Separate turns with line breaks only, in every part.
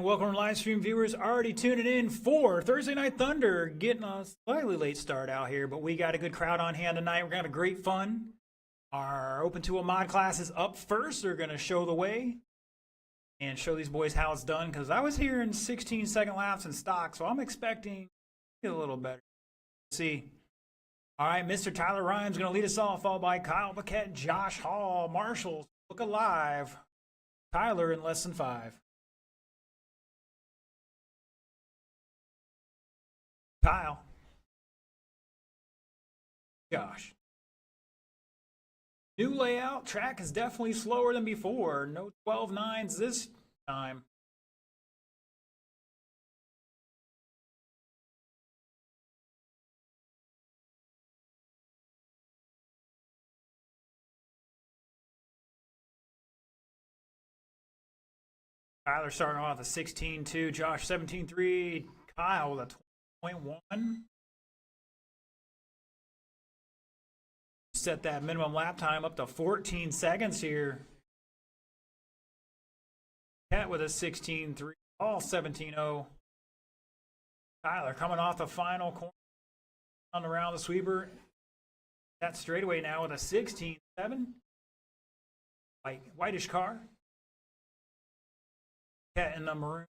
welcome live stream viewers already tuning in for Thursday Night Thunder. Getting a slightly late start out here, but we got a good crowd on hand tonight. We're going to have a great fun. Our Open Tool mod class is up first. They're going to show the way and show these boys how it's done, because I was hearing 16-second laps in stock, so I'm expecting a little better. Let's see. All right, Mr. Tyler Rhymes going to lead us off, followed by Kyle Paquette, Josh Hall, Marshall, look alive. Tyler in less than 5. Kyle. Josh. New layout. Track is definitely slower than before. No 12.9s this time. Tyler starting off with a 16.2, Josh 17.3, Kyle with a 20.1. Set that minimum lap time up to 14 seconds here. Cat with a 16.3, all 17.0. Tyler coming off the final corner on the round the sweeper. That straightaway now with a 16.7. Whitish car. Cat in the maroon.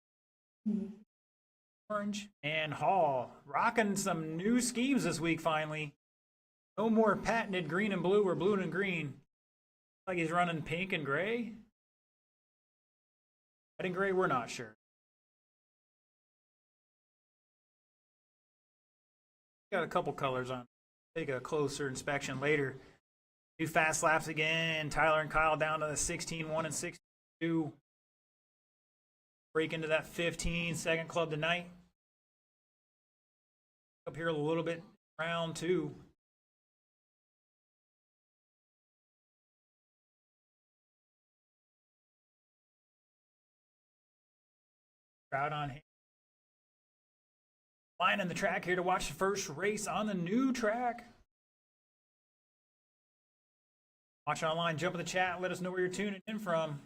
Orange. And Hall rocking some new schemes this week finally. No more patented green and blue or blue and green. Like he's running pink and gray. Red and gray, we're not sure. Got a couple colors on. Take a closer inspection later. New fast laps again. Tyler and Kyle down to the 16.1 and 16.2. Break into that 15-second club tonight. Up here a little bit, round 2. Crowd on hand. Lining the track here to watch the first race on the new track. Watch online, jump in the chat, let us know where you're tuning in from.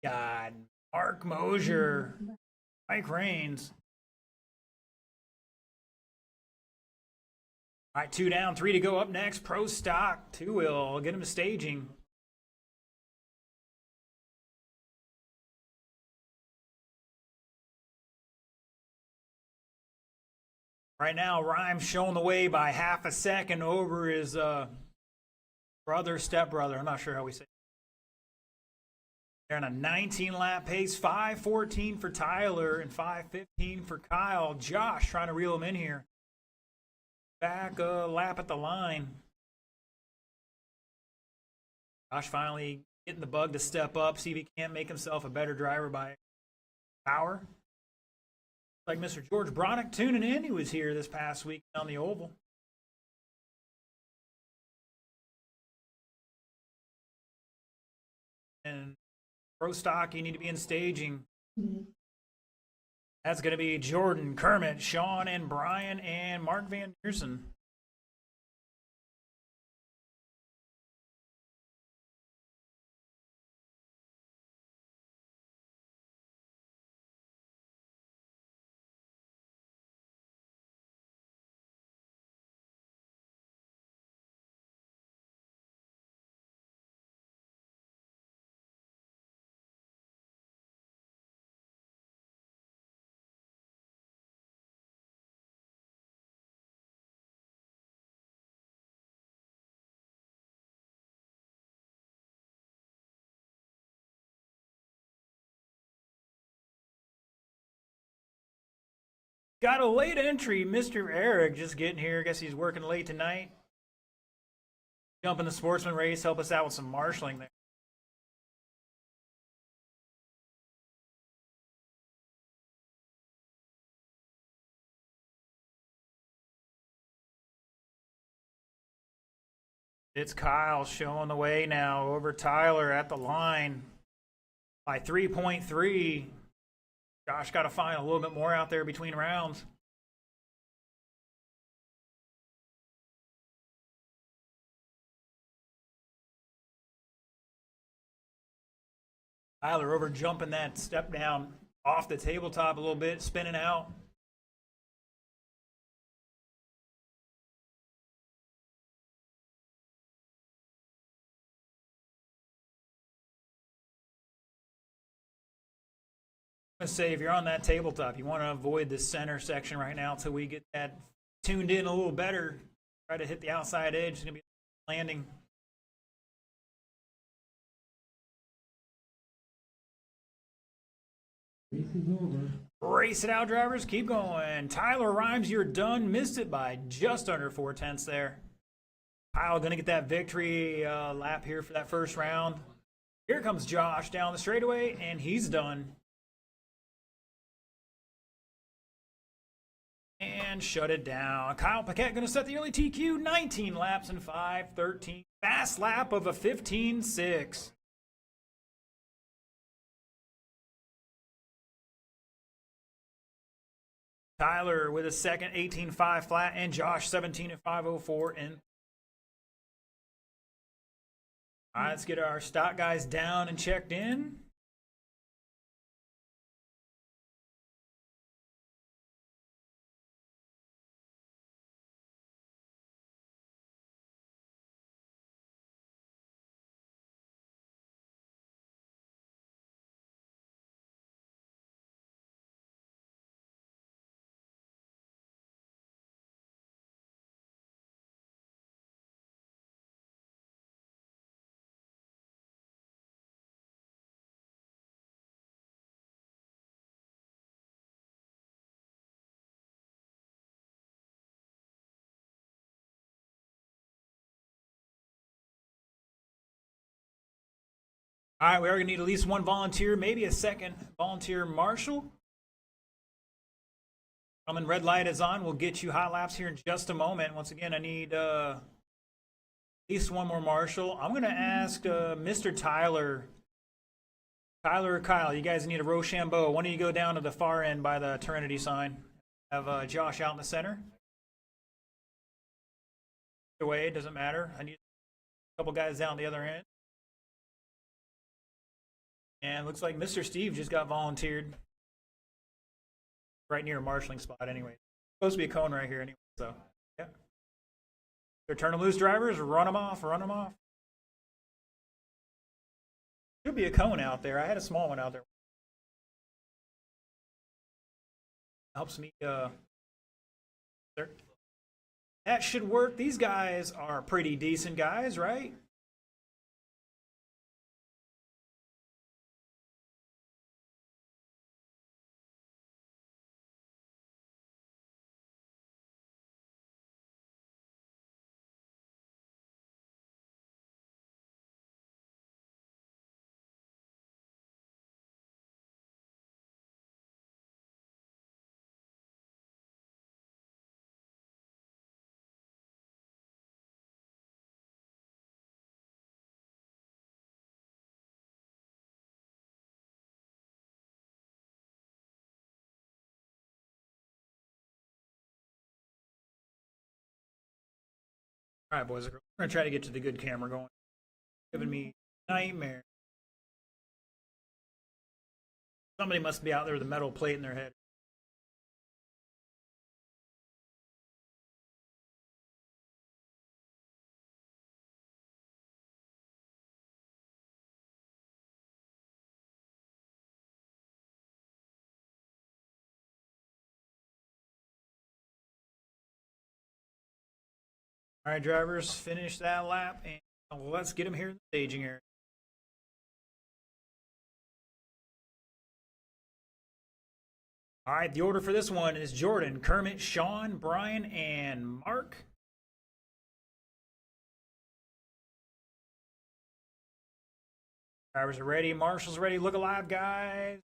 God, Mark Mosier, Mike Rains. All right, 2 down, 3 to go. Up next, Pro Stock 2-wheel. Get him to staging. Right now, Rhymes showing the way by half a second over his stepbrother. I'm not sure how we say it. They're on a 19-lap pace, 5:14 for Tyler and 5:15 for Kyle. Josh trying to reel him in here. Back a lap at the line. Josh finally getting the bug to step up, see if he can't make himself a better driver by power. Like Mr. George Bronick tuning in. He was here this past week on the Oval. And Pro Stock, you need to be in staging. That's going to be Jordan, Kermit, Sean, and Brian, and Mark Van Deersen. Got a late entry, Mr. Eric just getting here. I guess he's working late tonight. Jump in the sportsman race, help us out with some marshalling there. It's Kyle showing the way now over Tyler at the line by 3.3. Josh got to find a little bit more out there between rounds. Tyler over jumping that step down off the tabletop a little bit, spinning out. I'm gonna say if you're on that tabletop, you want to avoid the center section right now until we get that tuned in a little better. Try to hit the outside edge. It's gonna be landing.
Race is over.
Race it out, drivers. Keep going. Tyler Rhymes, you're done. Missed it by just under 4/10 there. Kyle gonna get that victory lap here for that first round. Here comes Josh down the straightaway, and he's done. And shut it down. Kyle Paquette going to set the early TQ. 19 laps in 5:13. Fast lap of a 15.6. Tyler with a second 18.5 flat, and Josh 17.504. And all right, let's get our stock guys down and checked in. All right, we are going to need at least one volunteer, maybe a second volunteer marshal. Coming, red light is on. We'll get you hot laps here in just a moment. Once again, I need at least one more marshal. I'm going to ask Mr. Tyler or Kyle, you guys need a Rochambeau. Why don't you go down to the far end by the Trinity sign? Have Josh out in the center. Either way, it doesn't matter. I need a couple guys down the other end. And looks like Mr. Steve just got volunteered. Right near a marshalling spot anyway. Supposed to be a cone right here anyway, so yeah. They're turn them loose, drivers. Run them off, run them off. Should be a cone out there. I had a small one out there. Helps me there. That should work. These guys are pretty decent guys, right? All right, boys. We're going to try to get to the good camera going. Giving me nightmare. Somebody must be out there with a metal plate in their head. All right, drivers, finish that lap, and let's get them here in the staging area. All right, the order for this one is Jordan, Kermit, Sean, Brian, and Mark. Drivers are ready, marshals ready. Look alive, guys.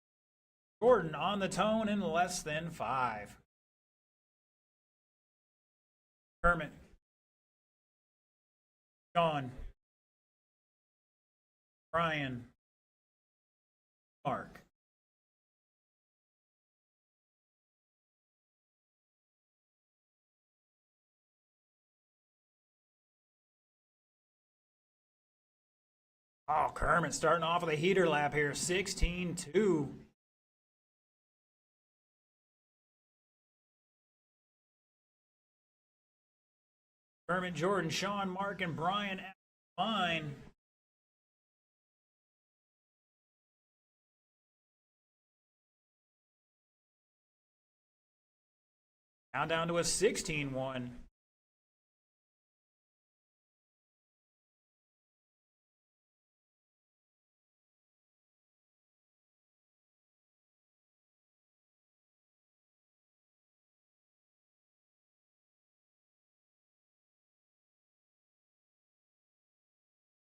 Jordan on the tone in less than 5. Kermit. Sean. Brian. Mark. Oh, Kermit starting off with a heater lap here, 16-2. Kermit, Jordan, Sean, Mark, and Brian at the line. Now down to a 16-1.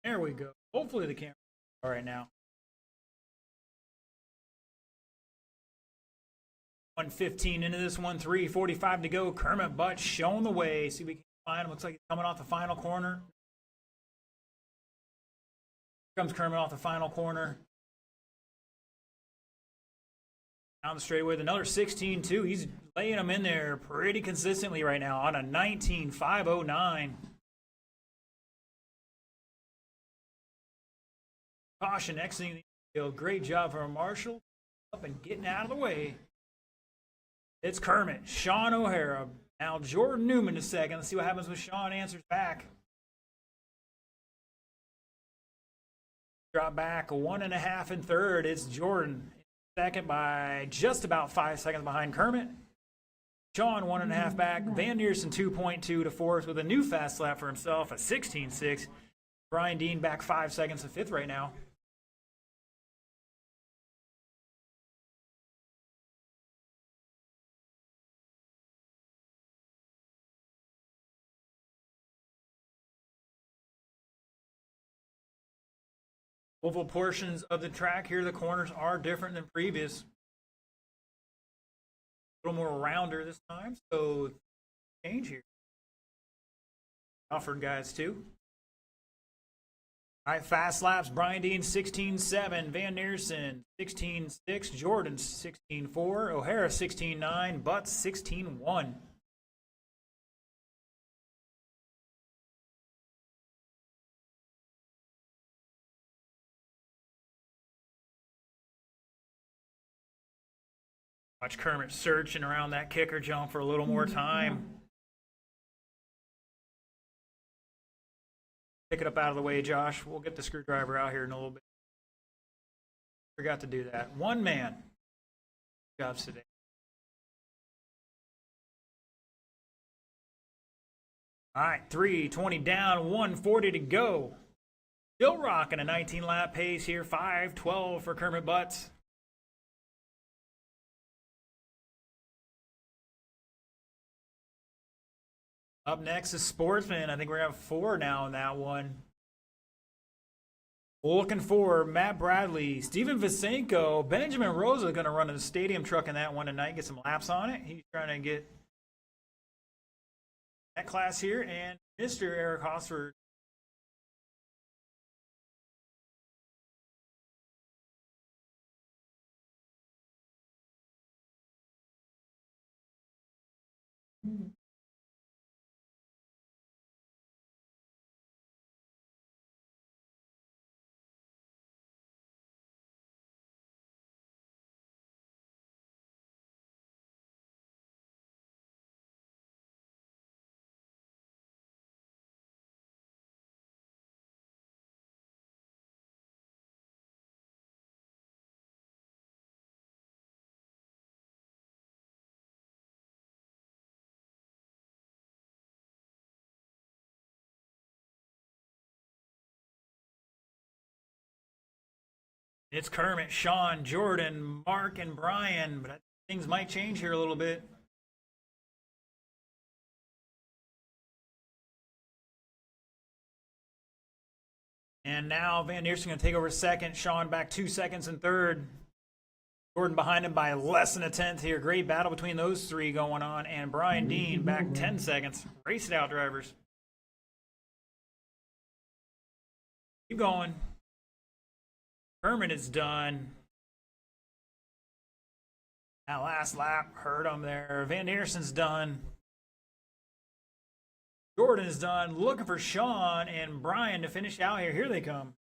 There we go. Hopefully the camera all right now. 1:15 into this one, 3:45 to go. Kermit Butts showing the way. See if we can find him. Looks like he's coming off the final corner. Here comes Kermit off the final corner. Down the straightaway with another 16-2. He's laying them in there pretty consistently right now on a 19.509. Caution exiting the field. Great job from Marshall. Up and getting out of the way. It's Kermit, Sean O'Hara. Now Jordan Newman to second. Let's see what happens when Sean answers back. Drop back 1.5 in third. It's Jordan second by just about 5 seconds behind Kermit. Sean 1.5 back. Van Neersen 2.2 to fourth with a new fast lap for himself at 16.6. Brian Dean back 5 seconds to fifth right now. Oval portions of the track here, the corners are different than previous. A little more rounder this time, so change here. Offered guys too. All right, fast laps. Brian Dean 16.7, Van Neersen 16.6, Jordan 16.4, O'Hara 16.9, Butts 16.1. Watch Kermit searching around that kicker jump for a little more time. Pick it up out of the way, Josh. We'll get the screwdriver out here in a little bit. Forgot to do that. One man. Jobs today. All right, 3:20 down, 1:40 to go. Still rocking a 19-lap pace here. 5:12 for Kermit Butts. Up next is Sportsman. I think we're going to have 4 now in that one. Looking for Matt Bradley, Steven Visenko, Benjamin Rosa going to run a stadium truck in that one tonight, get some laps on it. He's trying to get that class here. And Mr. Eric Hosford. It's Kermit, Sean, Jordan, Mark, and Brian, but things might change here a little bit. And now Van Neersen going to take over second. Sean back 2 seconds in third. Jordan behind him by less than a tenth here. Great battle between those three going on. And Brian Dean back 10 seconds. Race it out, drivers. Keep going. Kermit is done. That last lap hurt him there. Van Neersen's done. Jordan is done. Looking for Sean and Brian to finish out here. Here they come.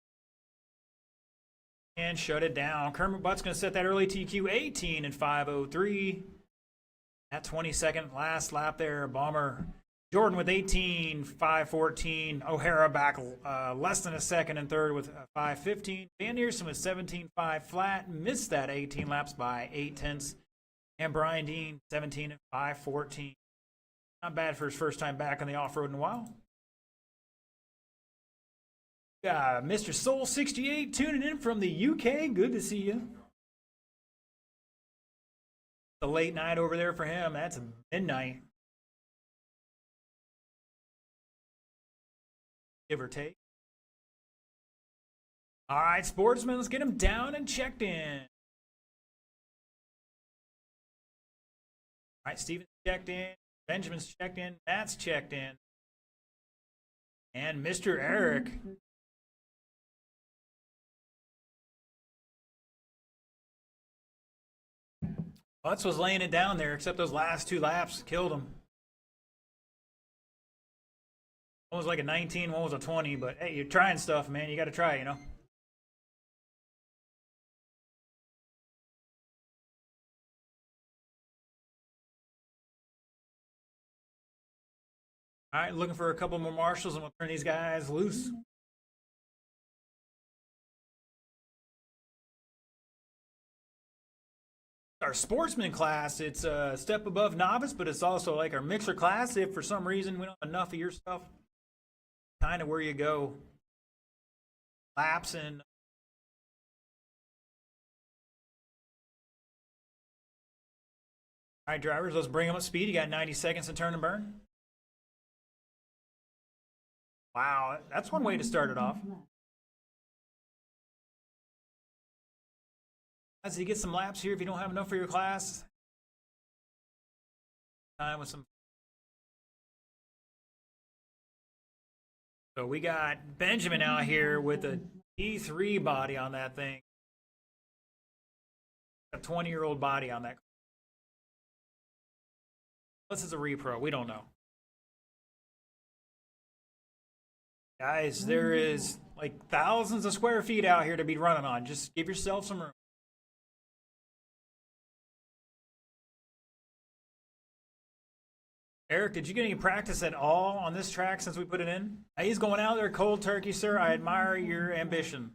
and shut it down. Kermit Butt's going to set that early TQ 18 and 5:03. That 22nd last lap there, Bomber. Jordan with 18, 5:14. O'Hara back less than a second in third with 5:15. Van Neersen with 17.5 flat, missed that 18 laps by 8/10. And Brian Dean 17 and 5:14. Not bad for his first time back on the off-road in a while. Mr. Soul 68 tuning in from the UK. Good to see you. The late night over there for him. That's midnight. Give or take. All right, sportsmen, let's get him down and checked in. All right, Steven's checked in. Benjamin's checked in. Matt's checked in. And Mr. Eric. Butts was laying it down there, except those last two laps killed him. One was like a 19, one was a 20, but hey, you're trying stuff, man. You got to try, you know. All right, looking for a couple more marshals, and we'll turn these guys loose. Our sportsman class, it's a step above novice, but it's also like our mixer class. If for some reason we don't have enough of your stuff, kind of where you go. Laps and all right, drivers, let's bring them up to speed. You got 90 seconds to turn and burn. Wow, that's one way to start it off. As you get some laps here, if you don't have enough for your class, time with some. So we got Benjamin out here with a D3 body on that thing. A 20-year-old body on that. This is a repro. We don't know. Guys, there is like thousands of square feet out here to be running on. Just give yourself some room. Eric, did you get any practice at all on this track since we put it in? He's going out there cold turkey, sir. I admire your ambition.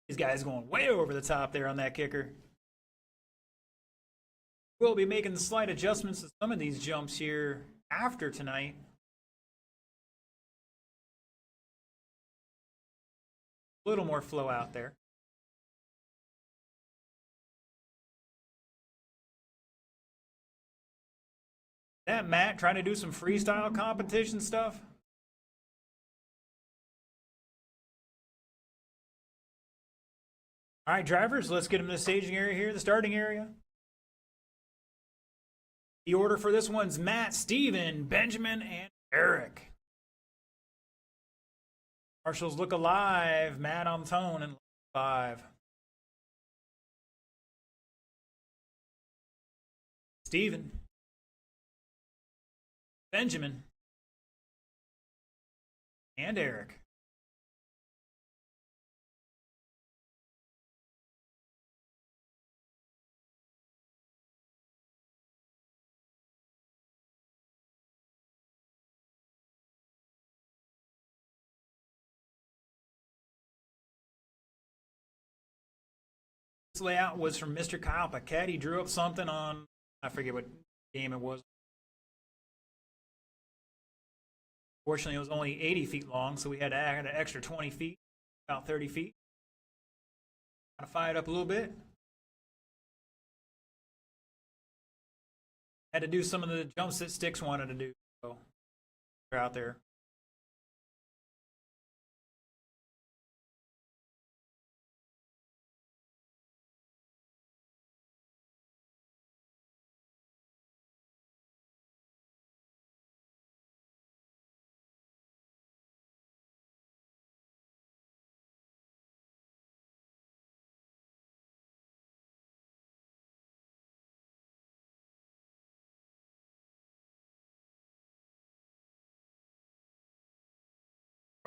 These guys going way over the top there on that kicker. We'll be making slight adjustments to some of these jumps here after tonight. A little more flow out there. That Matt trying to do some freestyle competition stuff? All right, drivers, let's get them to the staging area here, the starting area. The order for this one's Matt, Steven, Benjamin, and Eric. Marshals look alive. Matt on tone and 5. Steven. Benjamin. And Eric. This layout was from Mr. Kyle Paquette. He drew up something on, I forget what game it was. Fortunately, it was only 80 feet long, so we had to add an extra 20 feet, about 30 feet. Modify it up a little bit. Had to do some of the jumps that Sticks wanted to do, so they're out there.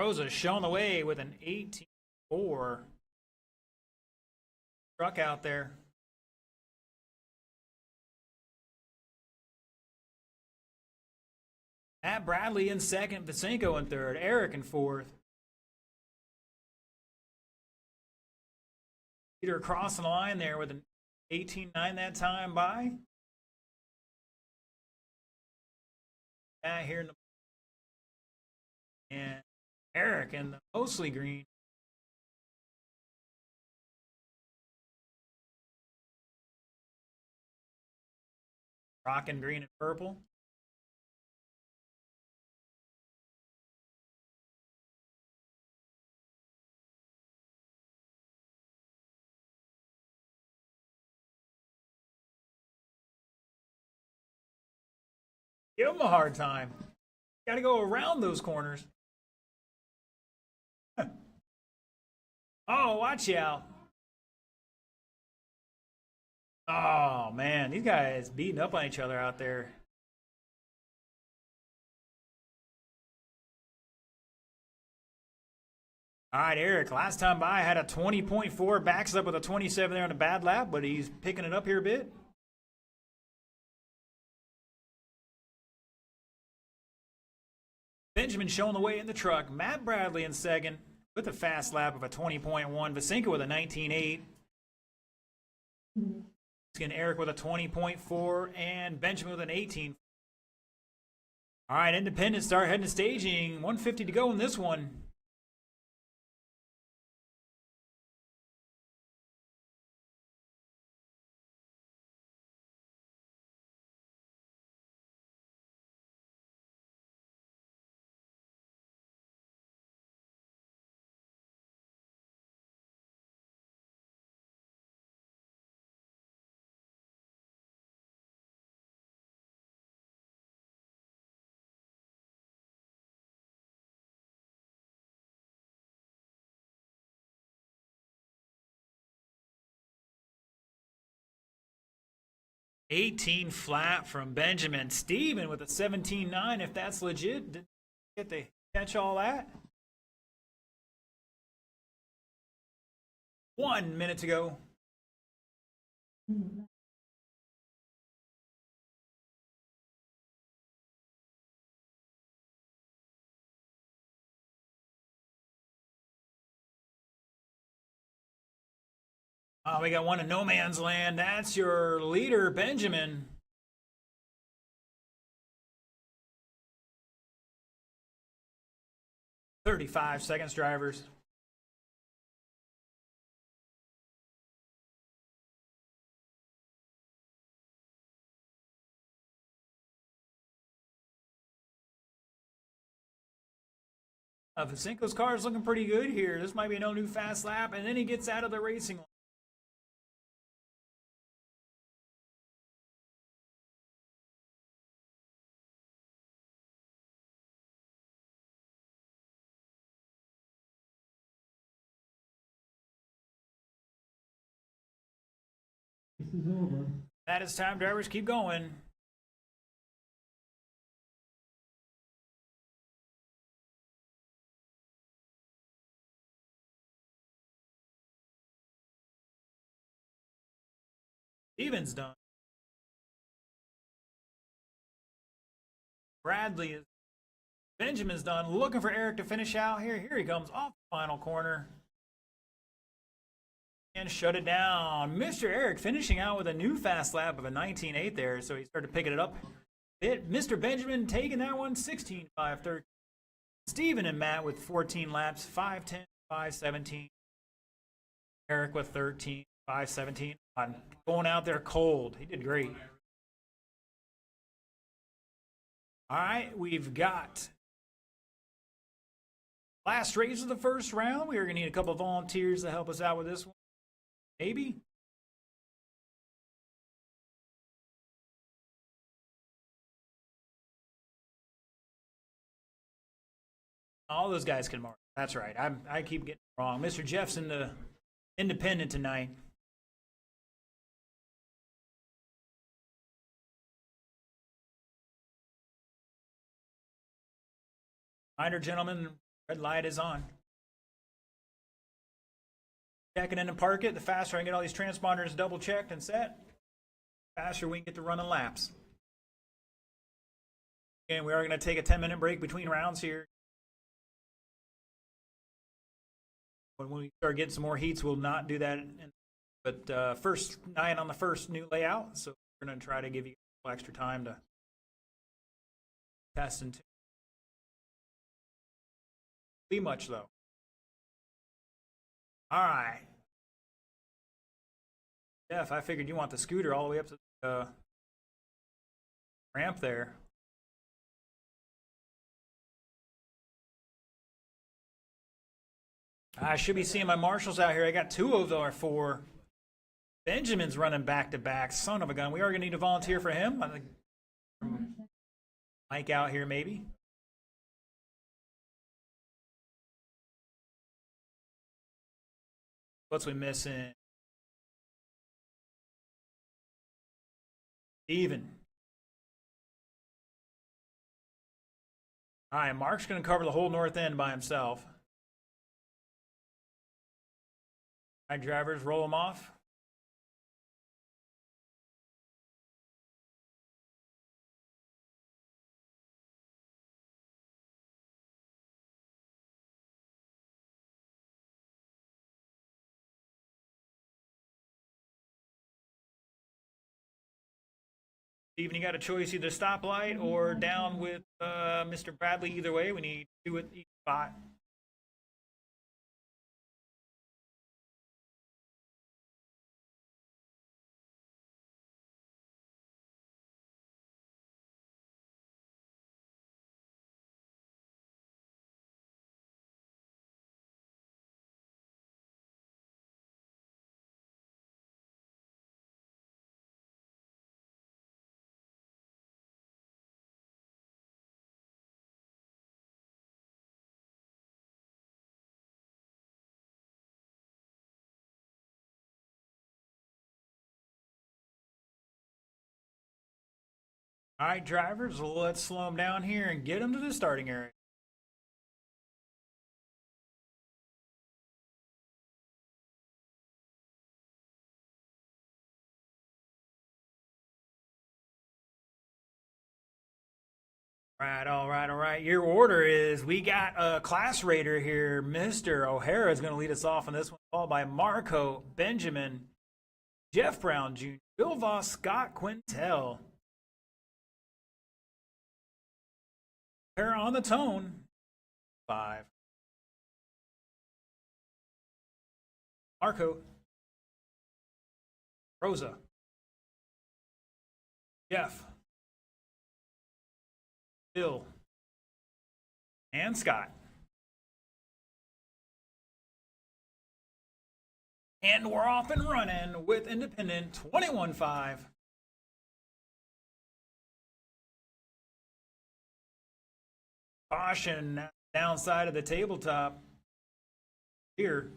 Rosa showing the way with an 18-4. Truck out there. Matt Bradley in second, Vasenko in third, Eric in fourth. Peter crossing the line there with an 18-9 that time by. Matt here in the and Eric in the mostly green. Rocking green and purple. Give them a hard time. Got to go around those corners. Oh, watch out. Oh, man. These guys beating up on each other out there. All right, Eric. Last time by had a 20.4. Backs up with a 27 there on a bad lap, but he's picking it up here a bit. Benjamin showing the way in the truck. Matt Bradley in second with a fast lap of a 20.1. Vasenko with a 19.8. Again, Eric with a 20.4 and Benjamin with an 18. All right, Independent start heading to staging. 150 to go in this one. $18 flat from Benjamin. Steven with a 17.9, if that's legit. Did you get to catch all that? 1 minute to go. We got one in no man's land. That's your leader, Benjamin. "35 seconds, drivers." Vasenko's car is looking pretty good here. This might be no new fast lap, and then he gets out of the racing line. This is over. That is time, drivers. Keep going. Steven's done. Bradley is. Benjamin's done. Looking for Eric to finish out here. Here he comes off the final corner. And shut it down. Mr. Eric finishing out with a new fast lap of a 19.8 there, so he started picking it up. Mr. Benjamin taking that one, 16.5. Steven and Matt with 14 laps, 5:10, 5:17. Eric with 13, 5:17. Going out there cold. He did great. All right, we've got last race of the first round. We are going to need a couple of volunteers to help us out with this one. Maybe. All those guys can mark. That's right. I keep getting it wrong. Mr. Jeff's in the Independent tonight. Reminder, gentlemen, Red light is on. Check it in and park it. The faster I can get all these transponders double checked and set, the faster we can get to running laps. Again, we are going to take a 10-minute break between rounds here. When we start getting some more heats, we'll not do that. But first night on the first new layout, so we're going to try to give you a little extra time to test and tune. Be much though. All right. Jeff, I figured you want the scooter all the way up to the ramp there. I should be seeing my marshals out here. I got 2 of our 4. Benjamin's running back to back. Son of a gun. We are going to need a volunteer for him. I think Mike out here maybe. What's we missing? Steven. All right, Mark's going to cover the whole north end by himself. All right, drivers, roll them off. Steven, you got a choice, either stoplight or down with Mr. Bradley. Either way, we need 2 at each spot. All right, drivers, let's slow them down here and get them to the starting area. All right. Your order is, we got a class raider here. Mr. O'Hara is going to lead us off on this one, followed by Marco, Benjamin, Jeff Brown Jr., Bill Voss, Scott Quintel. O'Hara on the tone. 5. Marco. Rosa. Jeff. Bill. And Scott. And we're off and running with Independent 21-5. Caution downside of the tabletop here.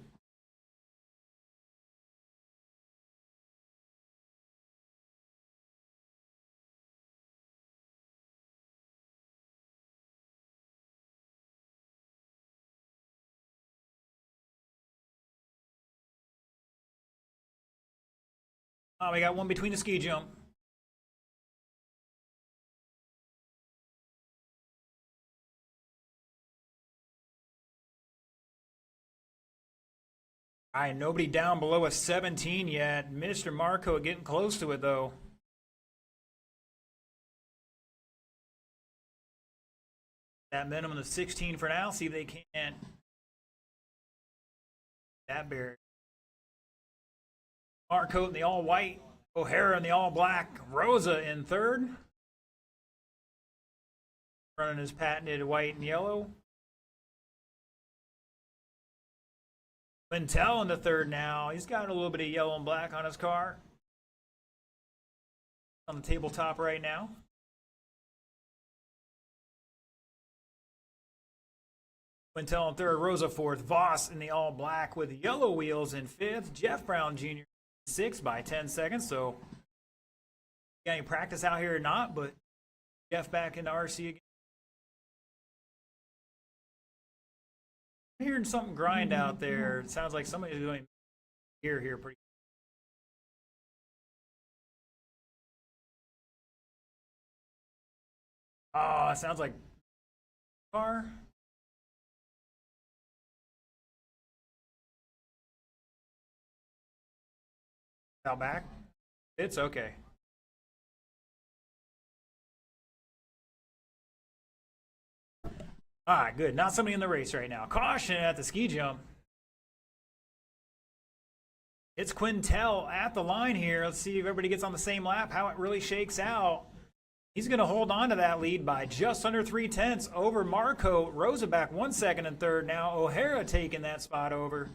We got one between the ski jump. All right, nobody down below a 17 yet. Mr. Marco getting close to it, though. That minimum of 16 for now. See if they can't. That barrier. Marco in the all-white. O'Hara in the all-black. Rosa in third. Running his patented white and yellow. Quintel in the third now. He's got a little bit of yellow and black on his car. On the tabletop right now. Quintel in third, Rosa fourth, Voss in the all black with yellow wheels in fifth, Jeff Brown Jr. sixth by 10 seconds. So, got any practice out here or not, but Jeff back into RC again. I'm hearing something grind out there. It sounds like somebody's going here pretty. Oh, it sounds like car. Out back. It's okay. All right, good. Not somebody in the race right now. Caution at the ski jump. It's Quintel at the line here. Let's see if everybody gets on the same lap, how it really shakes out. He's going to hold on to that lead by just under 3/10 over Marco. Rosa back 1 second and third. Now O'Hara taking that spot over.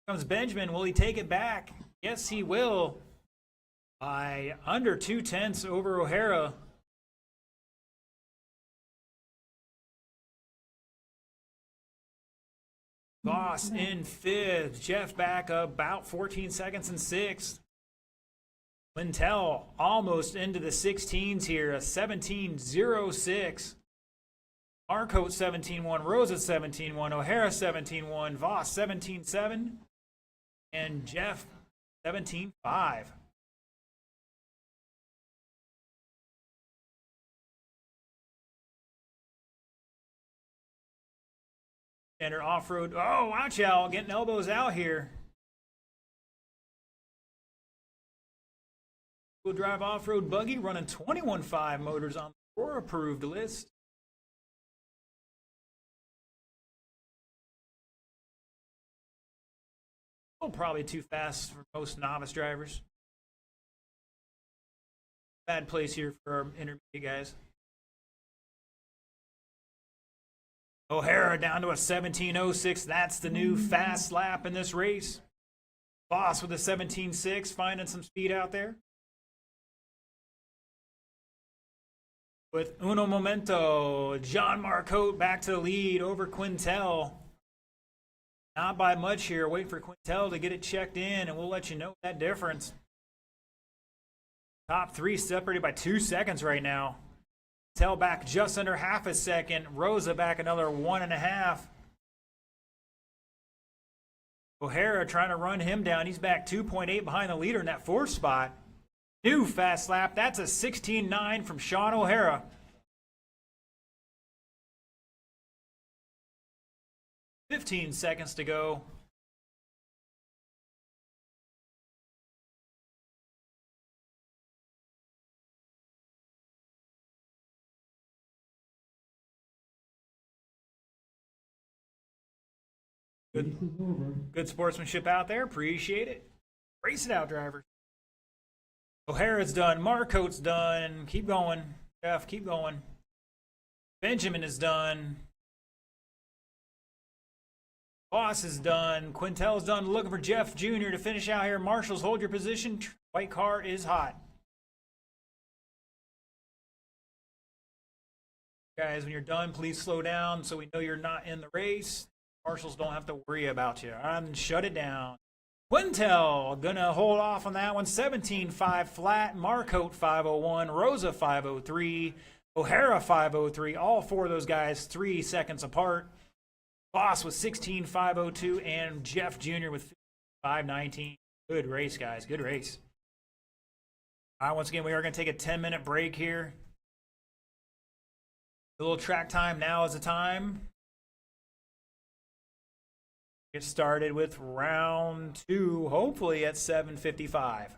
Comes Benjamin. Will he take it back? Yes, he will. By under 2/10 over O'Hara. Voss in fifth. Jeff back about 14 seconds in sixth. Quintel almost into the 16s here. A 17.06. Marcote 17.1. Rosa 17.1. O'Hara 17.1. Voss 17.7. And Jeff 17.5. Standard off-road. Oh, watch out. Getting elbows out here. We'll drive off-road buggy running 21.5 motors on the Aurora approved list. Oh, probably too fast for most novice drivers. Bad place here for our intermediate guys. O'Hara down to a 17.06. That's the new fast lap in this race. Voss with a 17.6, finding some speed out there. With uno momento, John Marcote back to the lead over Quintel. Not by much here. Wait for Quintel to get it checked in, and we'll let you know that difference. Top three separated by 2 seconds right now. Quintel back just under half a second. Rosa back another 1.5. O'Hara trying to run him down. He's back 2.8 behind the leader in that fourth spot. New fast lap. That's a 16.9 from Sean O'Hara. "15 seconds to go. Good sportsmanship out there. Appreciate it. Race it out, drivers. O'Hara's done. Marcote's done. Keep going. Jeff, keep going. Benjamin is done. Voss is done. Quintel's done. Looking for Jeff Jr. to finish out here. Marshals, hold your position. White car is hot. Guys, when you're done, please slow down so we know you're not in the race. Marshals don't have to worry about you. And shut it down. Quintel gonna hold off on that one. 17.5 flat. Marcote 5.01. Rosa 5.03. O'Hara 5.03. All four of those guys 3 seconds apart. Voss with 16.502 and Jeff Jr. with 5.19. Good race, guys. Good race. All right, once again, we are going to take a 10-minute break here. A little track time. Now is the time. Get started with round 2, hopefully at 7:55.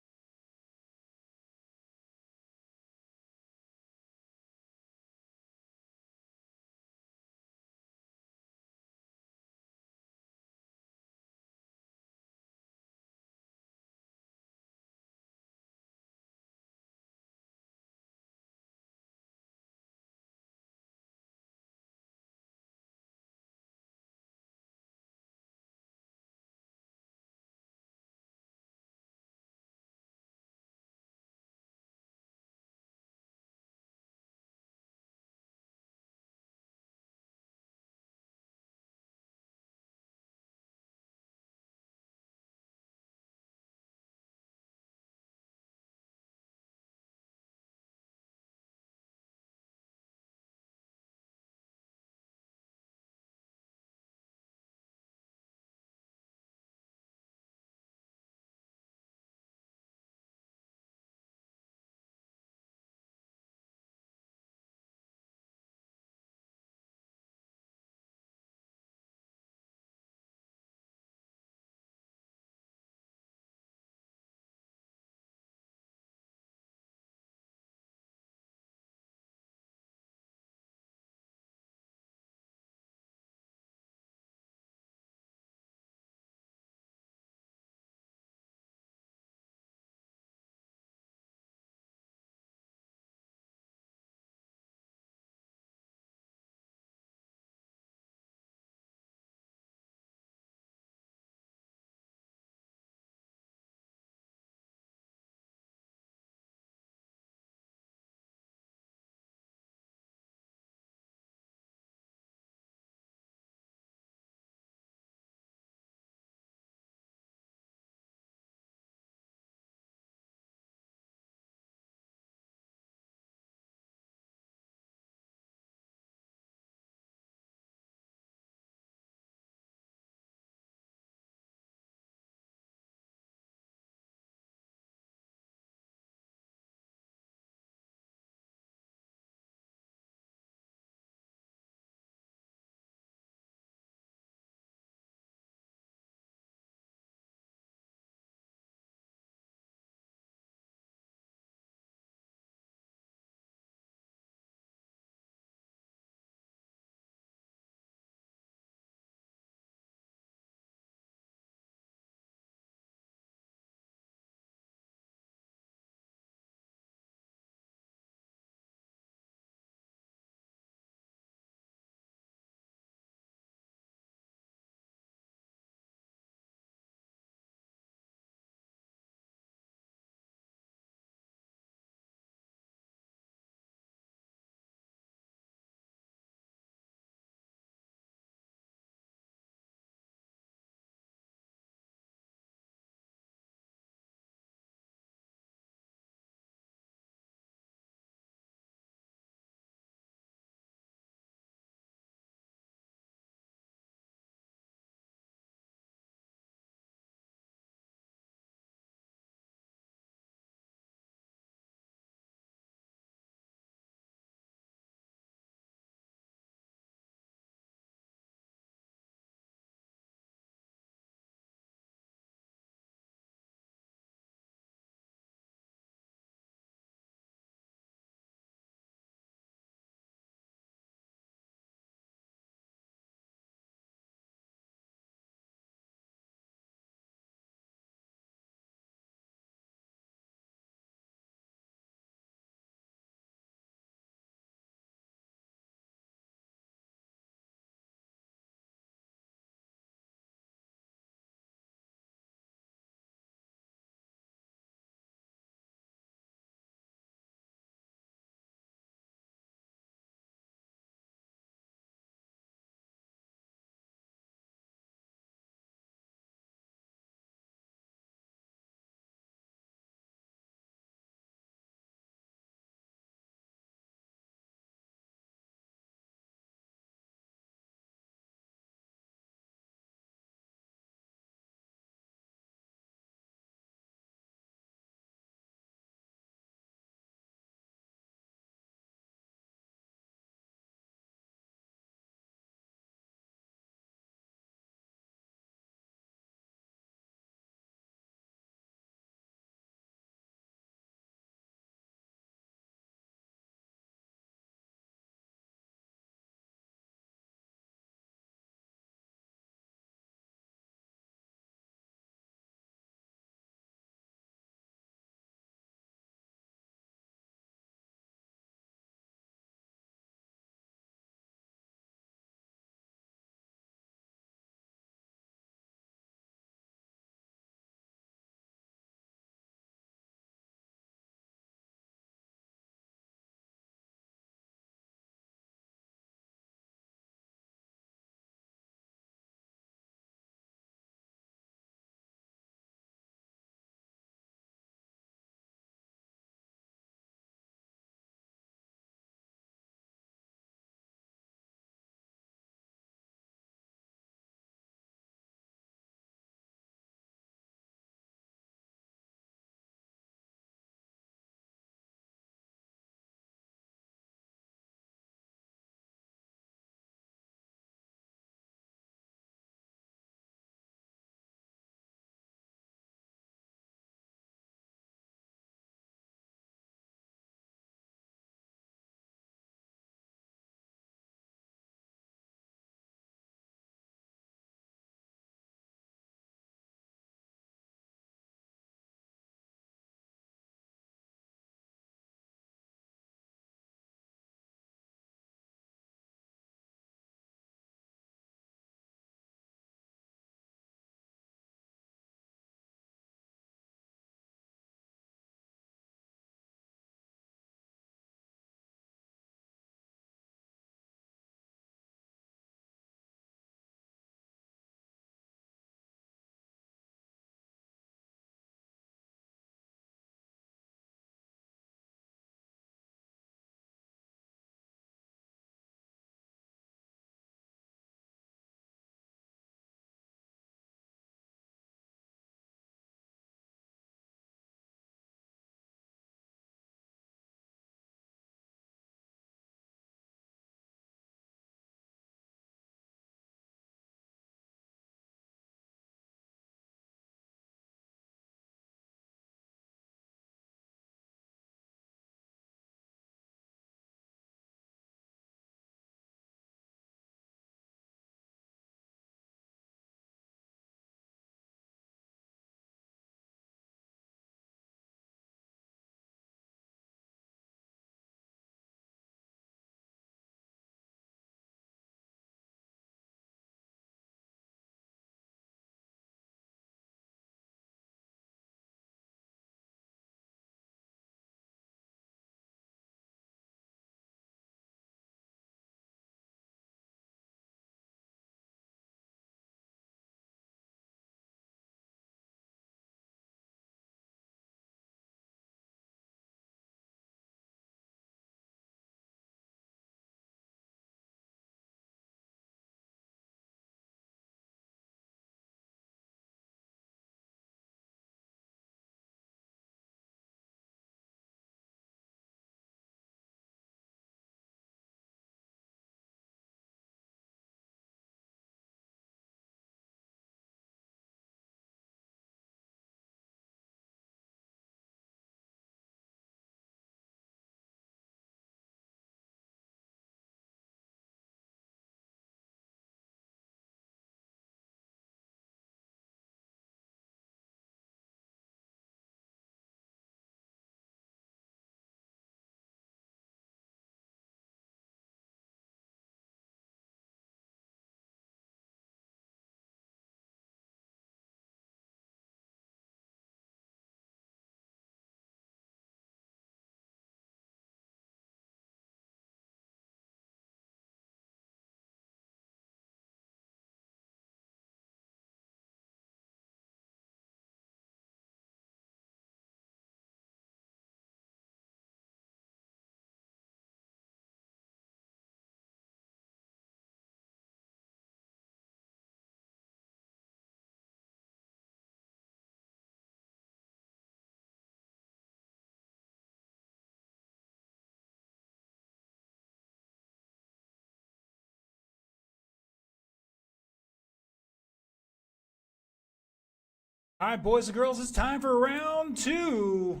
All right, boys and girls, it's time for round two.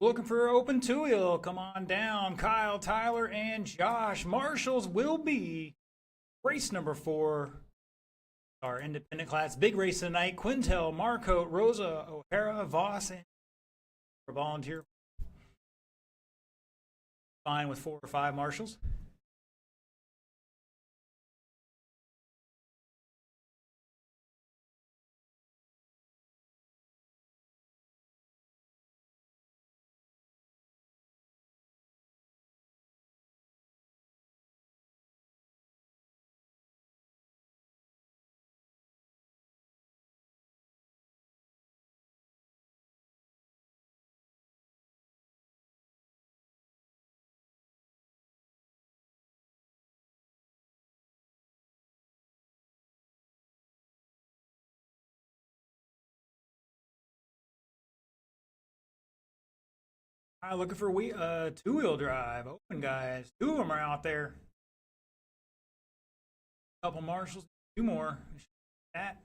Looking for open two-wheel. Come on down. Kyle, Tyler, and Josh. Marshals will be race number 4. Our independent class big race tonight. Quintel, Marcotte, Rosa, O'Hara, Voss, and for volunteer. Fine with 4 or 5 marshals. All right, looking for two-wheel drive. Open, guys. 2 of them are out there. A couple marshals, 2 more. That.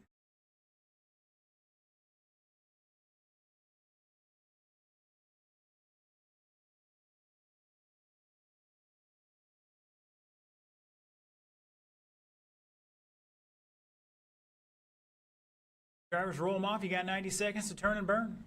Drivers, roll them off. You got 90 seconds to turn and burn.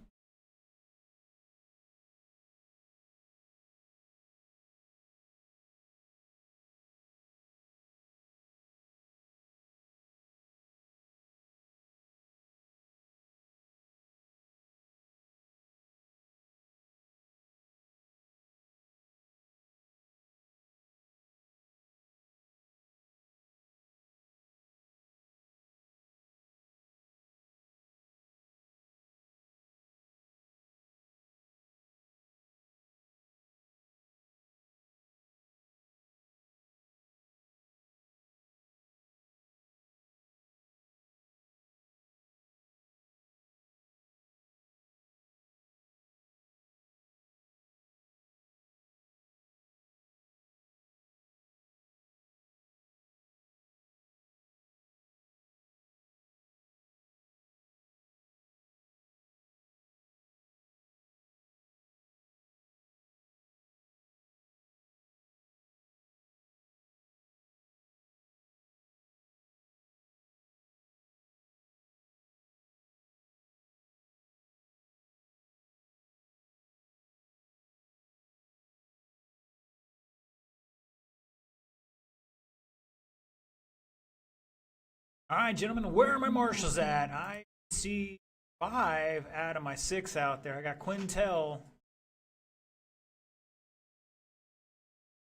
All right, gentlemen, where are my marshals at? I see 5 out of my 6 out there. I got Quintel,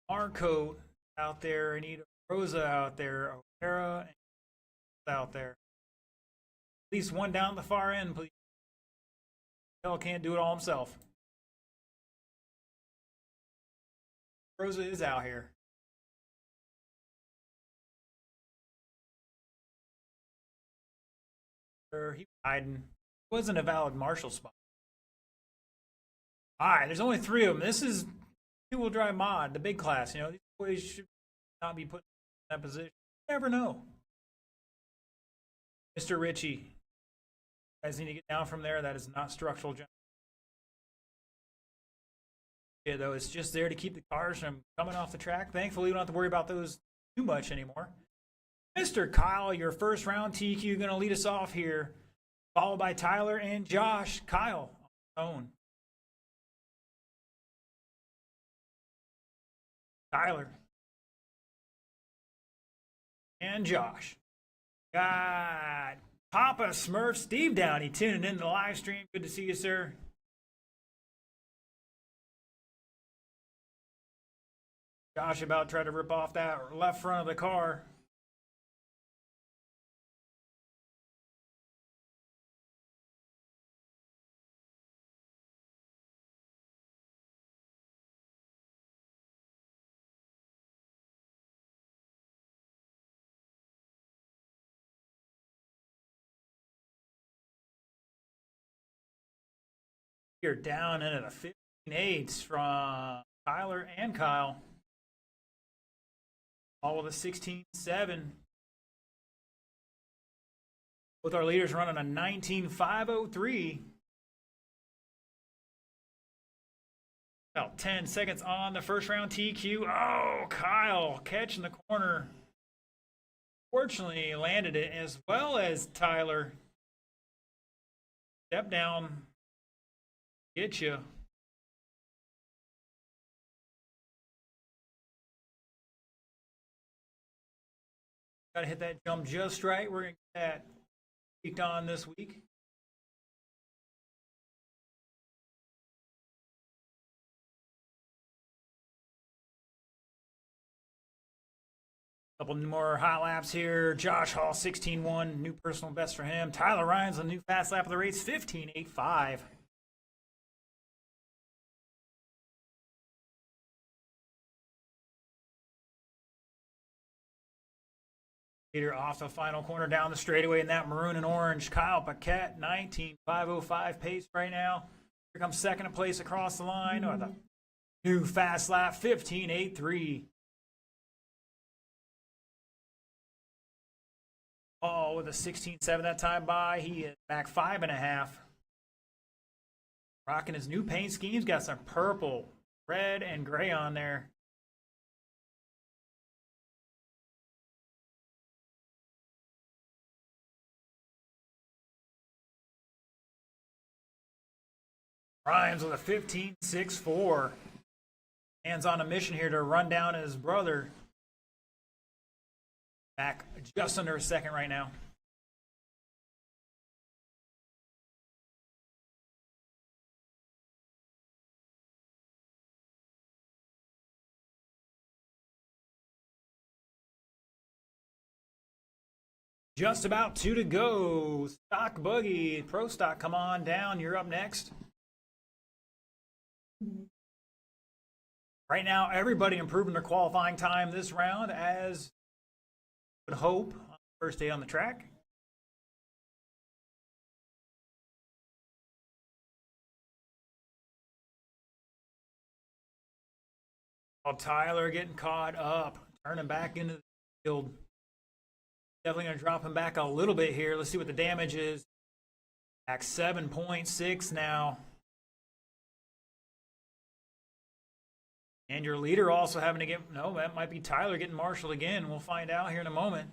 Marcotte out there, Anita Rosa out there, O'Hara out there. At least one down the far end, please. Quintel can't do it all himself. Rosa is out here. He was hiding. It wasn't a valid marshal spot. All right, there's only 3 of them. This is two-wheel drive mod, the big class. You know, these boys should not be put in that position. You never know. Mr. Ritchie, you guys need to get down from there. That is not structural jump. Yeah, though, it's just there to keep the cars from coming off the track. Thankfully, we don't have to worry about those too much anymore. Mr. Kyle, your first round TQ, going to lead us off here, followed by Tyler and Josh. Kyle, on. Tyler and Josh. Got Papa Smurf Steve Downey tuning in the live stream. Good to see you, sir. Josh about to try to rip off that left front of the car. You're down into the 15.8s from Tyler and Kyle. All with a 16.7. With our leaders running a 19.503. About 10 seconds on the first round TQ. Oh, Kyle catching the corner. Fortunately, landed it as well as Tyler. Step down. Get you. Got to hit that jump just right. We're going to get that peaked on this week. Couple more hot laps here. Josh Hall, 16.1, new personal best for him. Tyler Ryan's a new fast lap of the race, 15.85. Peter off the final corner down the straightaway in that maroon and orange. Kyle Paquette, 19.505 pace right now. Here comes second place across the line. Oh, the new fast lap, 15.83. Oh, with a 16.7 that time by. He is back 5.5. Rocking his new paint schemes. Got some purple, red, and gray on there. Rhymes with a 15.64. Hands on a mission here to run down his brother. Back just under a second right now. Just about 2 to go. Stock Buggy, Pro Stock, come on down. You're up next. Right now, everybody improving their qualifying time this round, as would hope on the first day on the track. Tyler getting caught up, turning back into the field. Definitely going to drop him back a little bit here. Let's see what the damage is. Back 7.6 now. And your leader also having to get, no, that might be Tyler getting marshaled again. We'll find out here in a moment.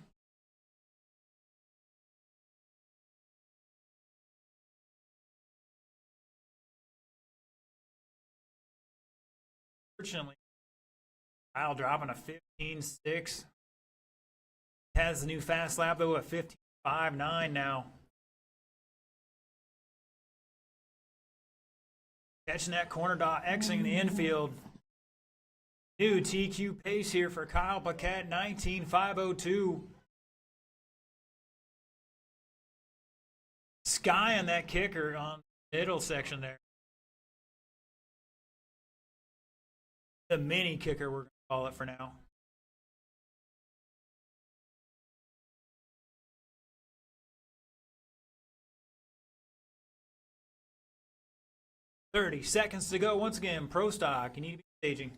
Fortunately, Kyle dropping a 15.6. Has the new fast lap though at 15.59 now. Catching that corner dot, Xing the infield. New TQ pace here for Kyle Paquette, 19.502. Sky on that kicker on the middle section there. The mini kicker, we're going to call it for now. $30 seconds to go. Once again, Pro Stock, you need to be staging.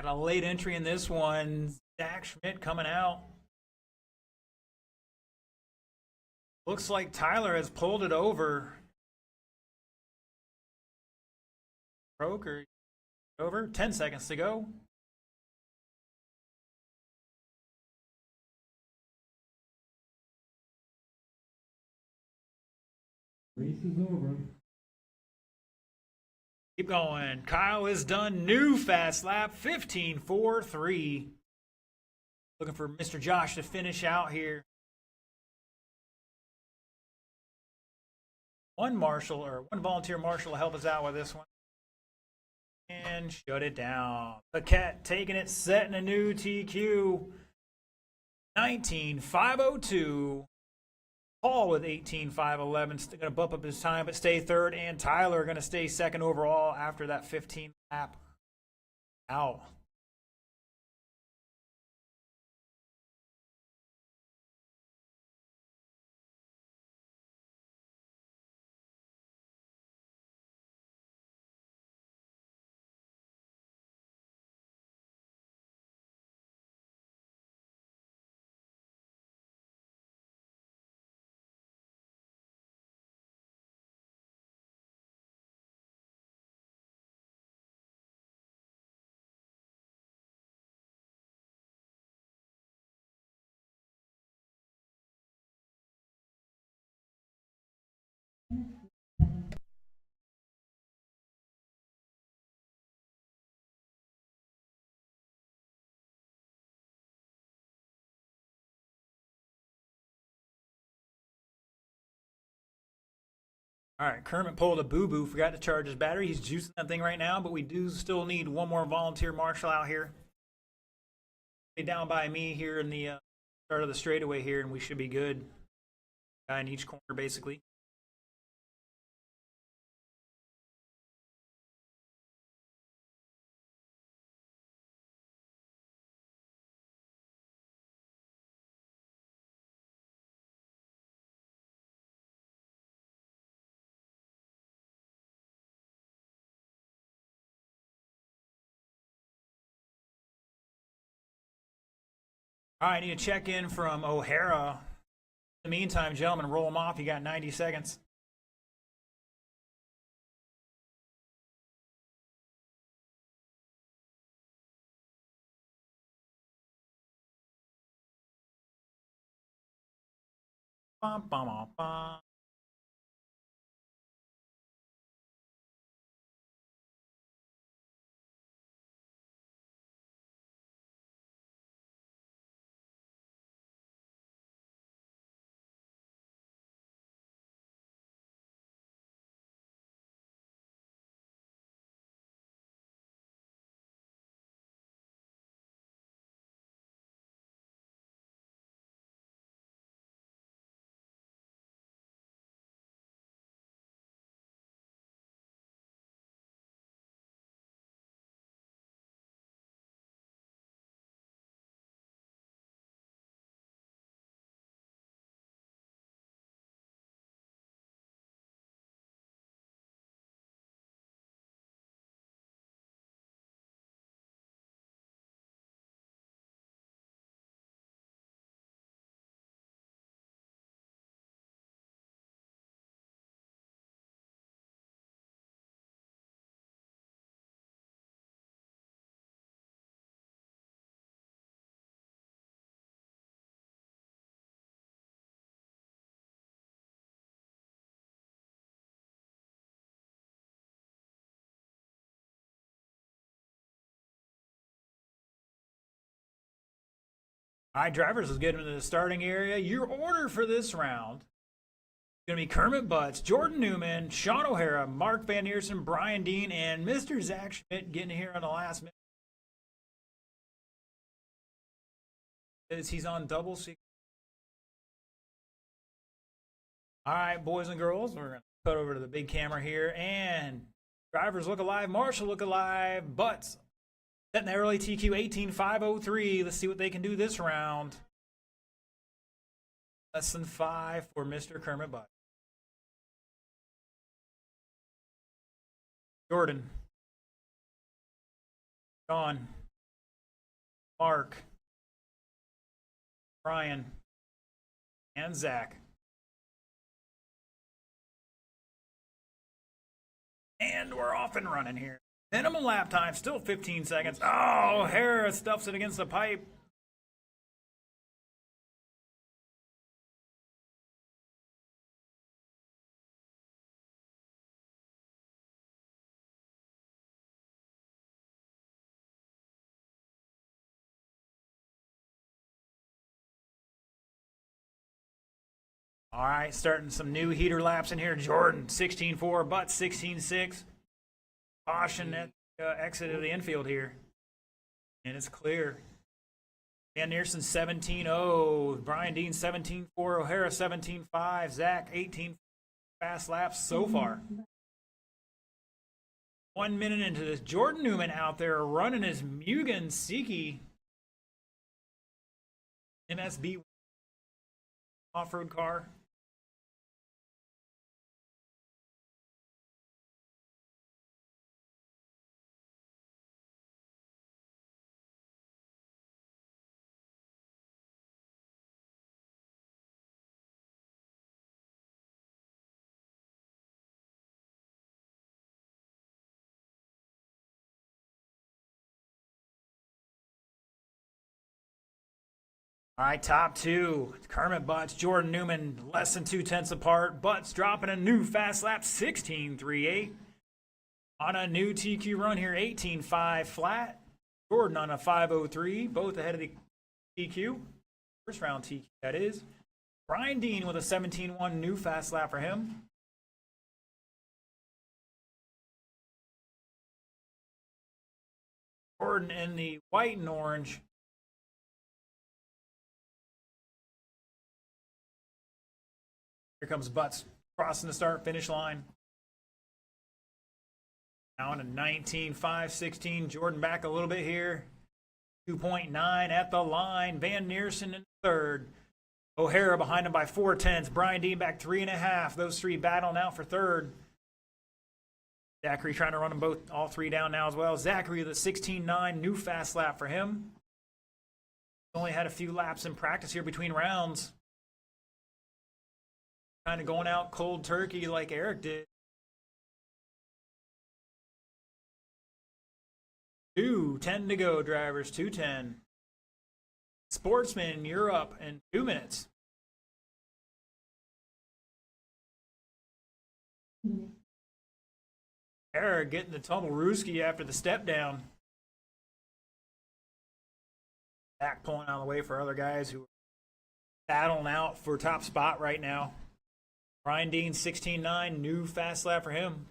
Got a late entry in this one. Zach Schmidt coming out. Looks like Tyler has pulled it over. Broker over. 10 seconds to go.
Race is over.
Keep going. Kyle is done. New fast lap, 15.43. Looking for Mr. Josh to finish out here. One volunteer marshal to help us out with this one. And shut it down. Paquette taking it, setting a new TQ. 19.502. Paul with 18.511, going to bump up his time, but stay third. And Tyler going to stay second overall after that 15 lap out. All right, Kermit pulled a boo-boo, forgot to charge his battery. He's juicing that thing right now, but we do still need one more volunteer marshal out here. Down by me here in the start of the straightaway here, and we should be good. Guy in each corner, basically. All right, I need a check-in from O'Hara. In the meantime, gentlemen, roll them off. You got 90 seconds. Bum, bum, bum, bum. All right, drivers, let's get into the starting area. Your order for this round is going to be Kermit Butts, Jordan Newman, Sean O'Hara, Mark Van Eersen, Brian Dean, and Mr. Zach Schmidt getting here on the last minute. He's on double secret. All right, boys and girls, we're going to cut over to the big camera here. And drivers look alive, Marshall look alive, Butts setting the early TQ 18503. Let's see what they can do this round. Less than 5 for Mr. Kermit Butts. Jordan. Sean. Mark. Brian. And Zach. And we're off and running here. Minimum lap time, still 15 seconds. Oh, Harris stuffs it against the pipe. All right, starting some new heater laps in here. Jordan, 16.4, Butts, 16.6. Caution at exit of the infield here. And it's clear. Dan Nearson, 17.0. Brian Dean, 17.4. O'Hara, 17.5. Zach, 18. Fast laps so far. 1 minute into this. Jordan Newman out there running his Mugen Siki MSB off-road car. All right, top two. Kermit Butts, Jordan Newman, less than 2/10 apart. Butts dropping a new fast lap, 16.38. On a new TQ run here, 18.5 flat. Jordan on a 5.03, both ahead of the TQ. First round TQ, that is. Brian Dean with a 17.1 new fast lap for him. Jordan in the white and orange. Here comes Butts crossing the start finish line. Now on a 19.5.16. Jordan back a little bit here. 2.9 at the line. Van Neersen in third. O'Hara behind him by 4/10. Brian Dean back 3.5. Those three battling out for third. Zachary trying to run them both, all three down now as well. Zachary with a 16.9 new fast lap for him. Only had a few laps in practice here between rounds. Kind of going out cold turkey like Eric did. 2:10 to go, drivers. 2:10. Sportsman, you're up in 2 minutes. Eric getting the tumble Ruski after the step down. Back pulling out of the way for other guys who are battling out for top spot right now. Brian Dean, 16.9, new fast lap for him.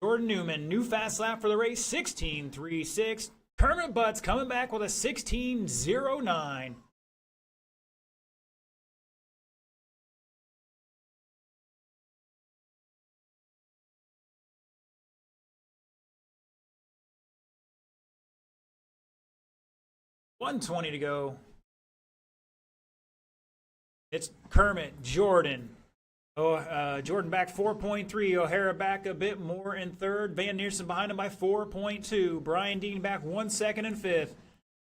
Jordan Newman, new fast lap for the race, 16.36. Kermit Butts coming back with a 16.09. $120 to go. It's Kermit, Jordan. Jordan back 4.3. O'Hara back a bit more in third. Van Neersen behind him by 4.2. Brian Dean back 1 second in fifth.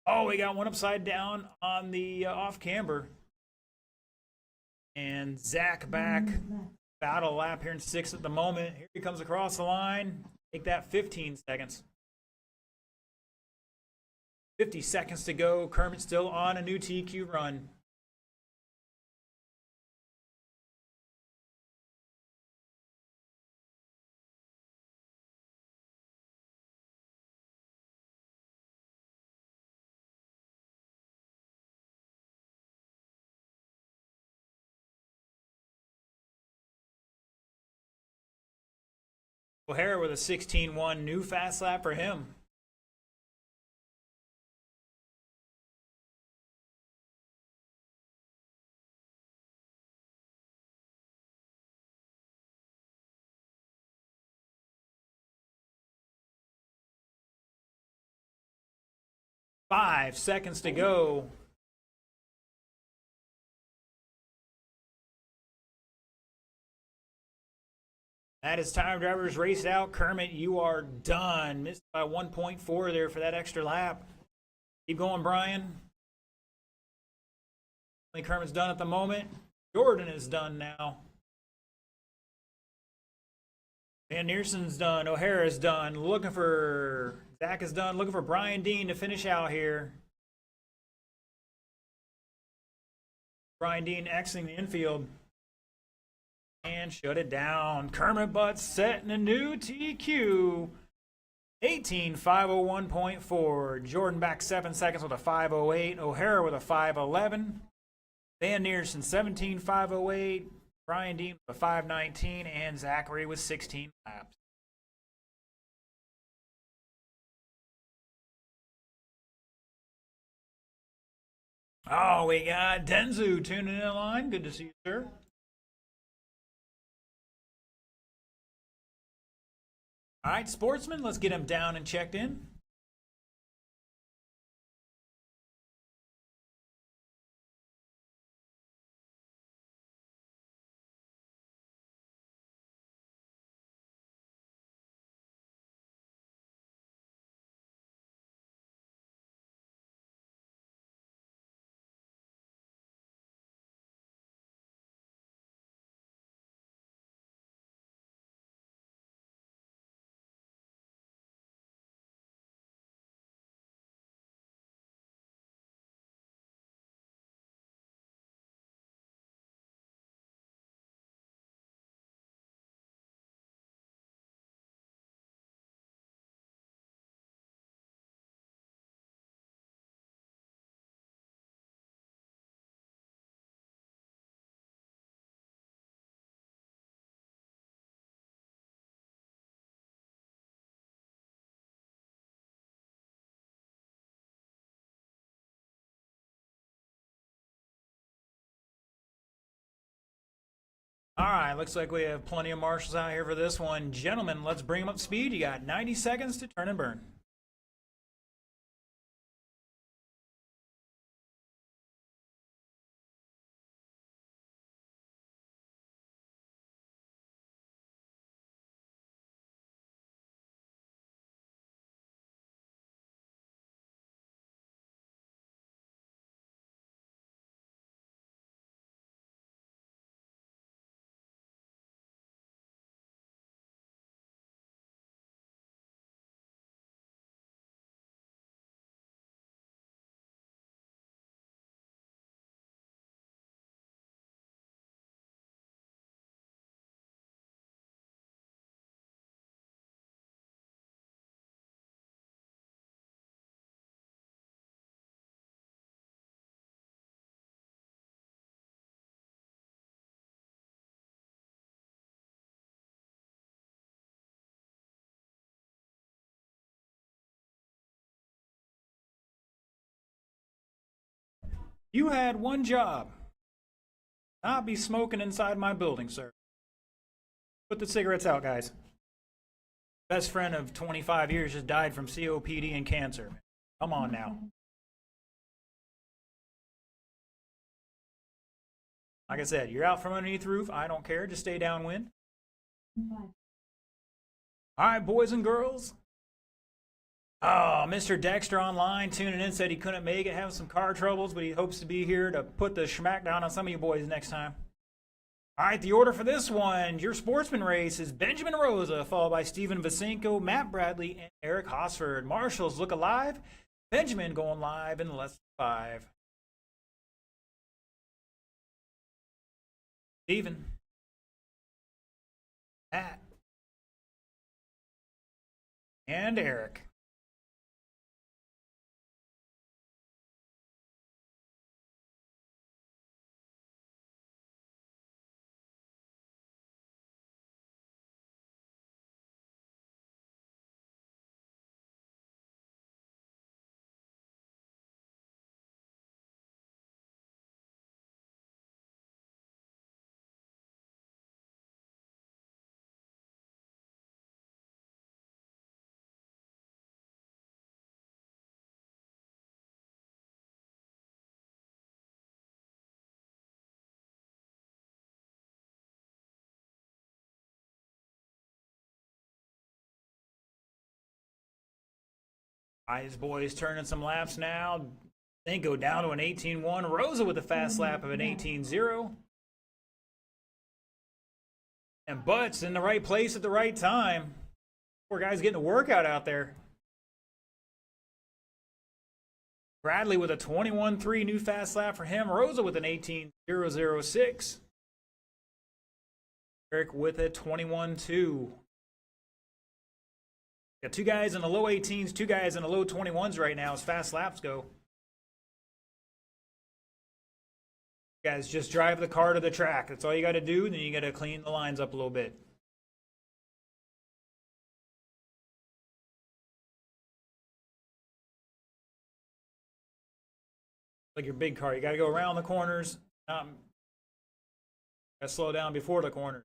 Oh, we got one upside down on the off camber. And Zach back. Battle lap here in sixth at the moment. Here he comes across the line. Take that 15 seconds. 50 seconds to go. Kermit still on a new TQ run. O'Hara with a 16.1 new fast lap for him. Five seconds to go. That is time, drivers. Race out. Kermit, you are done. Missed by 1.4 there for that extra lap. Keep going, Brian. Kermit's done at the moment. Jordan is done now. Van Neersen's done. O'Hara's done. Zach is done. Looking for Brian Dean to finish out here. Brian Dean exiting the infield. And shut it down. Kermit Butts setting a new TQ. 18.501.4. Jordan back 7 seconds with a 5.08. O'Hara with a 5.11. Van Neersen 17.508. Brian Dean with a 5.19. And Zachary with 16 laps. Oh, we got Denzu tuning in line. Good to see you, sir. All right, Sportsman, let's get him down and checked in. All right, looks like we have plenty of marshals out here for this one. Gentlemen, let's bring them up to speed. You got 90 seconds to turn and burn. You had one job. Not be smoking inside my building, sir. Put the cigarettes out, guys. Best friend of 25 years just died from COPD and cancer. Come on now. Like I said, you're out from underneath the roof. I don't care. Just stay downwind. All right, boys and girls. Oh, Mr. Dexter online tuning in said he couldn't make it, having some car troubles, but he hopes to be here to put the schmack down on some of you boys next time. All right, the order for this one, your sportsman race is Benjamin Rosa, followed by Steven Vasenko, Matt Bradley, and Eric Hosford. Marshals look alive. Benjamin going live in less than 5. Steven. Matt. And Eric. His boys turning some laps now. They go down to an 18-1. Rosa with a fast lap of an 18-0. And Butts in the right place at the right time. Poor guy's getting a workout out there. Bradley with a 21-3 new fast lap for him. Rosa with an 18-006. Eric with a 21-2. Got 2 guys in the low 18s, 2 guys in the low 21s right now as fast laps go. You guys just drive the car to the track. That's all you got to do. Then you got to clean the lines up a little bit. Like your big car, you got to go around the corners. Got to slow down before the corner.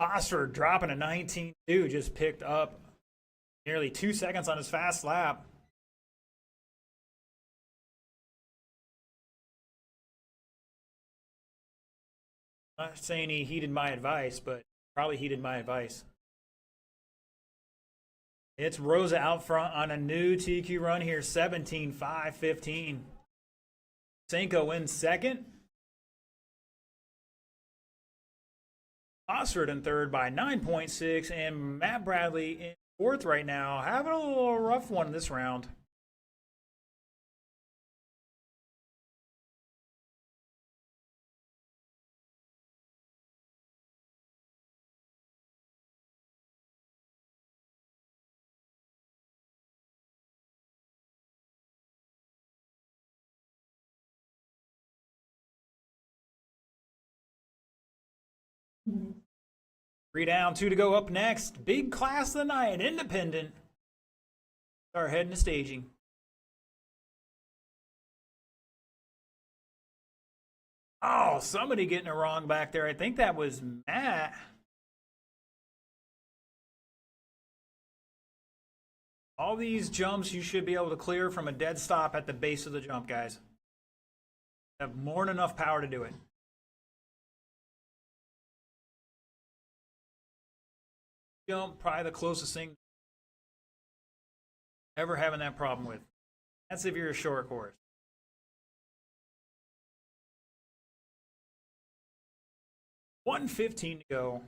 Osford dropping a 19-2, just picked up nearly 2 seconds on his fast lap. I'm not saying he heeded my advice, but probably heeded my advice. It's Rosa out front on a new TQ run here, 17-5-15. Senko in second. Osford in third by 9.6, and Matt Bradley in fourth right now. Having a little rough one this round. 3 down, 2 to go. Up next, big class of the night, independent. Start heading to staging. Oh, somebody getting it wrong back there. I think that was Matt. All these jumps you should be able to clear from a dead stop at the base of the jump, guys. You have more than enough power to do it. Jump, probably the closest thing ever having that problem with. That's if you're a short course. $1:15 to go.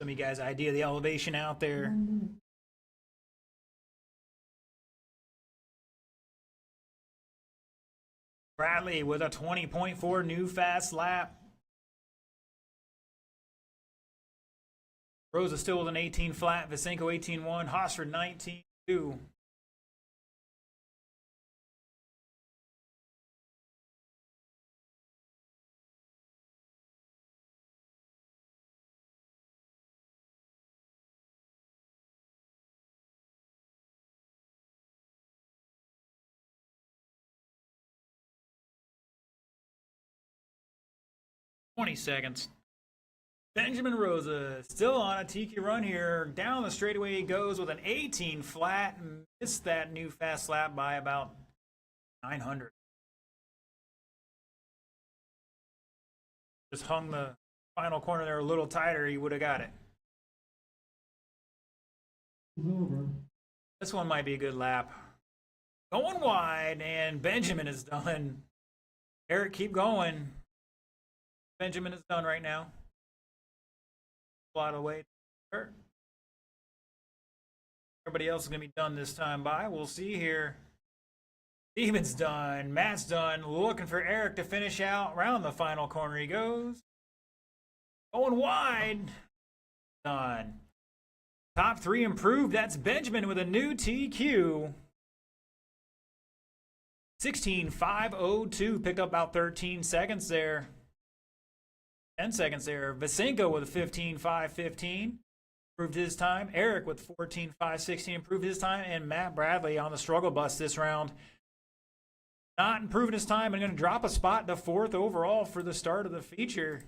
Some of you guys' idea of the elevation out there. Bradley with a 20.4 new fast lap. Rosa still with an 18 flat. Visenko 18.1. Hosford 19.2. Seconds. Benjamin Rosa still on a tiki run here. Down the straightaway he goes with an 18 flat. Missed that new fast lap by about 900. Just hung the final corner there a little tighter, he would have got it.
Over.
This one might be a good lap. Going wide, and Benjamin is done. Eric, keep going. Benjamin is done right now. A lot of weight. Everybody else is going to be done this time by. We'll see here. Steven's done. Matt's done. Looking for Eric to finish out. Around the final corner he goes. Going wide. Done. Top 3 improved. That's Benjamin with a new TQ. 16.502. Picked up about 13 seconds there. 10 seconds there. Visenko with a 15.515. Improved his time. Eric with 14.516. Improved his time. And Matt Bradley on the struggle bus this round. Not improving his time and going to drop a spot to 4th overall for the start of the feature.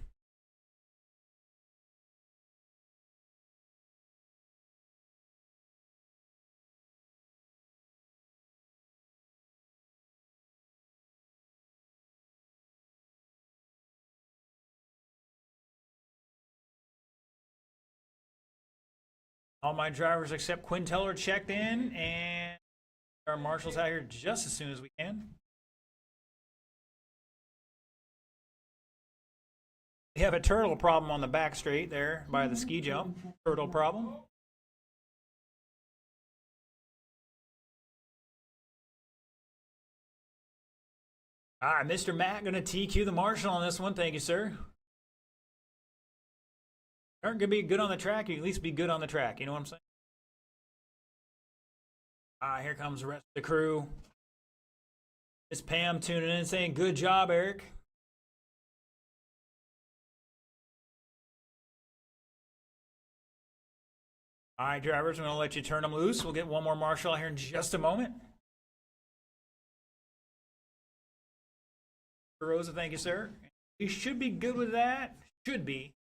All my drivers except Quinn Teller checked in, and our marshals out here just as soon as we can. We have a turtle problem on the back straight there by the ski jump. Turtle problem. All right, Mr. Matt going to TQ the marshal on this one. Thank you, sir. Aren't going to be good on the track, you can at least be good on the track. You know what I'm saying? Here comes the rest of the crew. Miss Pam tuning in saying, good job, Eric. All right, drivers, I'm going to let you turn them loose. We'll get one more marshal out here in just a moment. Rosa, thank you, sir. We should be good with that. Should be.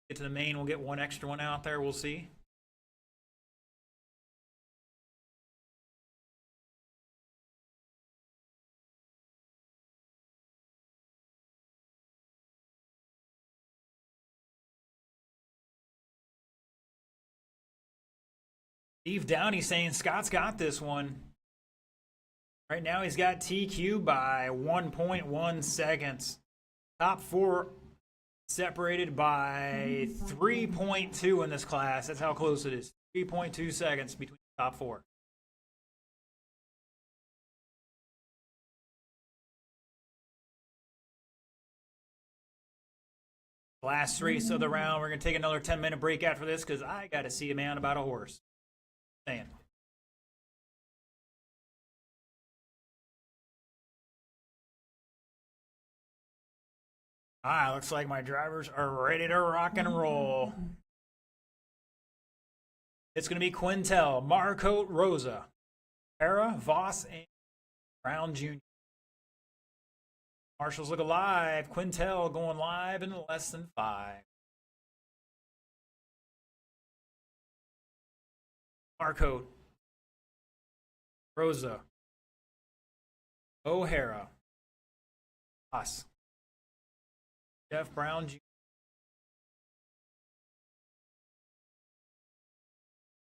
Get to the main, we'll get one extra one out there. We'll see. Steve Downey saying Scott's got this one. Right now he's got TQ by 1.1 seconds. Top 4 separated by 3.2 in this class. That's how close it is. 3.2 seconds between the top 4. Last race of the round. We're going to take another 10-minute break after this because I got to see a man about a horse. Saying. All right, looks like my drivers are ready to rock and roll. It's going to be Quintel, Marcote, Rosa, Hera, Voss, and Brown Jr. Marshals look alive. Quintel going live in less than 5. Marcote, Rosa, O'Hara, Voss, Jeff Brown Jr.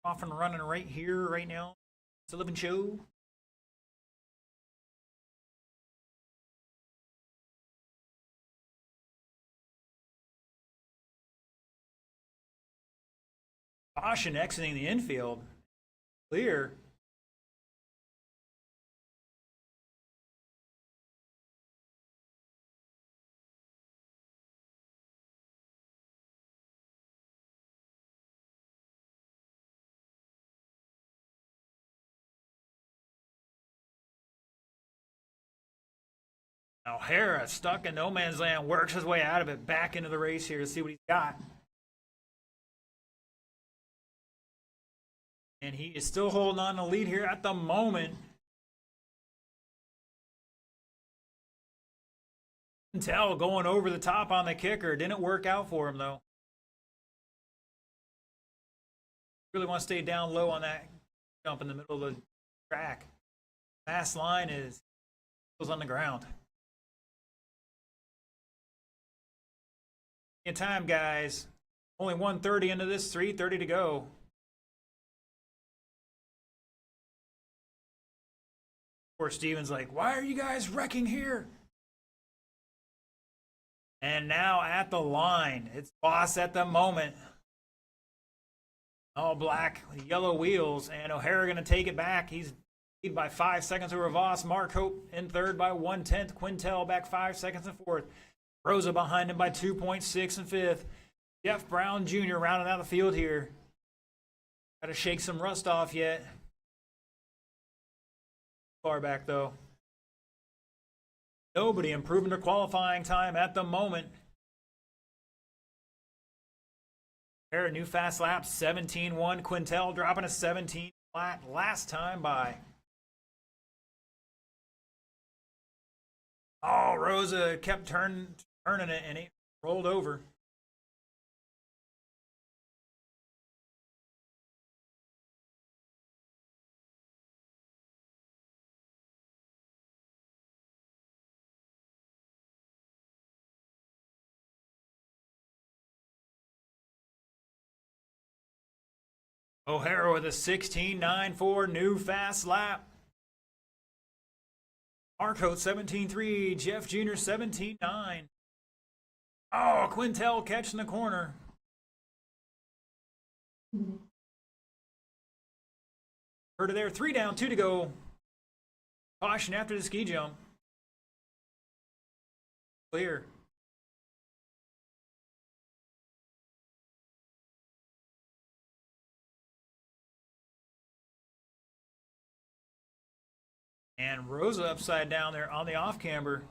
Off and running right here, right now. It's a living show. Caution exiting the infield. Clear. O'Hara stuck in no man's land, works his way out of it, back into the race here to see what he's got. And he is still holding on to lead here at the moment. Quintel going over the top on the kicker. Didn't work out for him, though. Really want to stay down low on that jump in the middle of the track. Fast line is goes on the ground. In time, guys. Only 1:30 into this, 3:30 to go. Poor Steven's like, why are you guys wrecking here? And now at the line, it's Voss at the moment. All black, yellow wheels, and O'Hara going to take it back. He's lead by 5 seconds over Voss. Marcote in third by 1/10. Quintel back 5 seconds in fourth. Rosa behind him by 2.6 in fifth. Jeff Brown Jr. rounding out the field here. Got to shake some rust off yet. Far back though. Nobody improving their qualifying time at the moment. Here, new fast lap, 17.1. Quintel dropping a 17 flat last time by. Oh, Rosa kept turning it and he rolled over. O'Hara with a 16.94 new fast lap. Marcote 17.3, Jeff Jr. 17.9. Oh, Quintel catching the corner. Heard it there, 3 down, 2 to go. Caution after the ski jump. Clear. And Rosa upside down there on the off camber.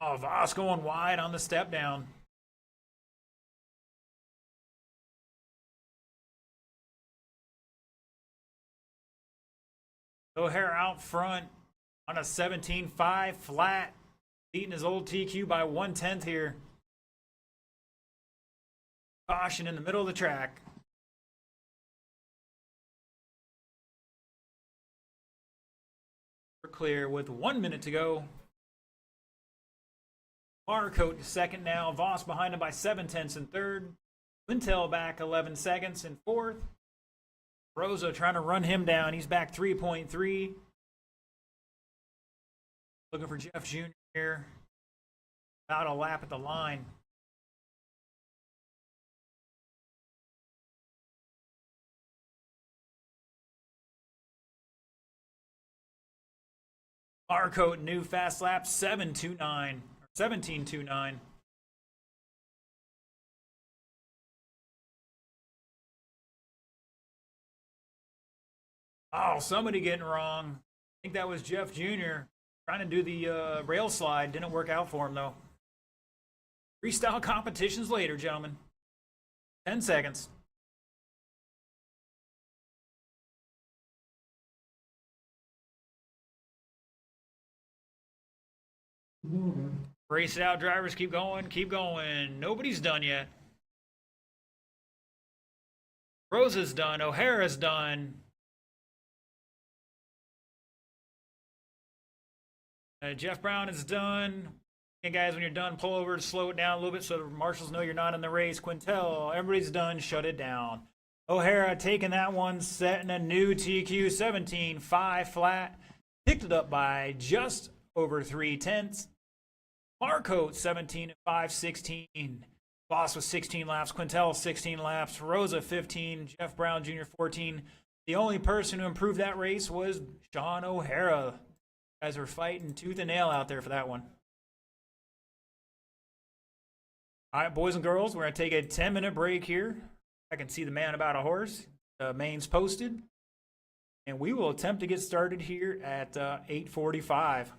Oh, Voss going wide on the step down. O'Hara out front on a 17.5 flat, beating his old TQ by 1/10 here. Caution in the middle of the track. We're clear with 1 minute to go. Marcote second now. Voss behind him by 7/10 in third. Quintel back 11 seconds in fourth. Rosa trying to run him down. He's back 3.3. Looking for Jeff Jr. here. About a lap at the line. Marcote, new fast lap 7:29 or 17:29. Oh, somebody getting wrong. I think that was Jeff Jr. trying to do the rail slide. Didn't work out for him, though. Freestyle competitions later, gentlemen. 10 seconds.
Is over.
Race it out, drivers. Keep going. Keep going. Nobody's done yet. Rosa's done. O'Hara's done. Jeff Brown is done. Okay, guys, when you're done, pull over, slow it down a little bit so the marshals know you're not in the race. Quintel, everybody's done. Shut it down. O'Hara taking that one, setting a new TQ 17.5 flat. Picked it up by just over 3/10. Marcote 17.5.16. Boss with 16 laps. Quintel 16 laps. Rosa 15. Jeff Brown Jr. 14. The only person who improved that race was Sean O'Hara. Guys are fighting tooth and nail out there for that one. All right, boys and girls, we're going to take a 10-minute break here. I can see the man about a horse. The main's posted. And we will attempt to get started here at 8:45.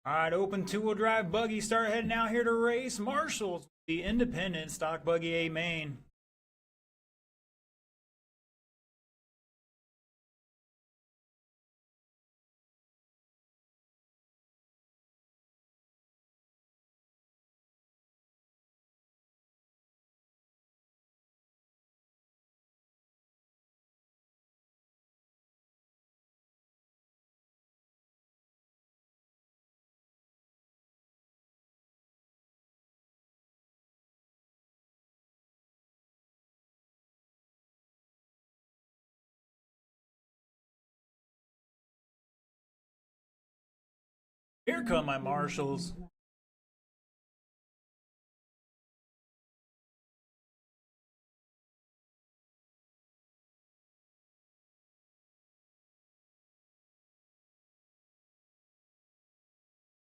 All right, open two-wheel drive buggy. Start heading out here to race. Marshall's the independent stock buggy A main. Here come my Marshalls.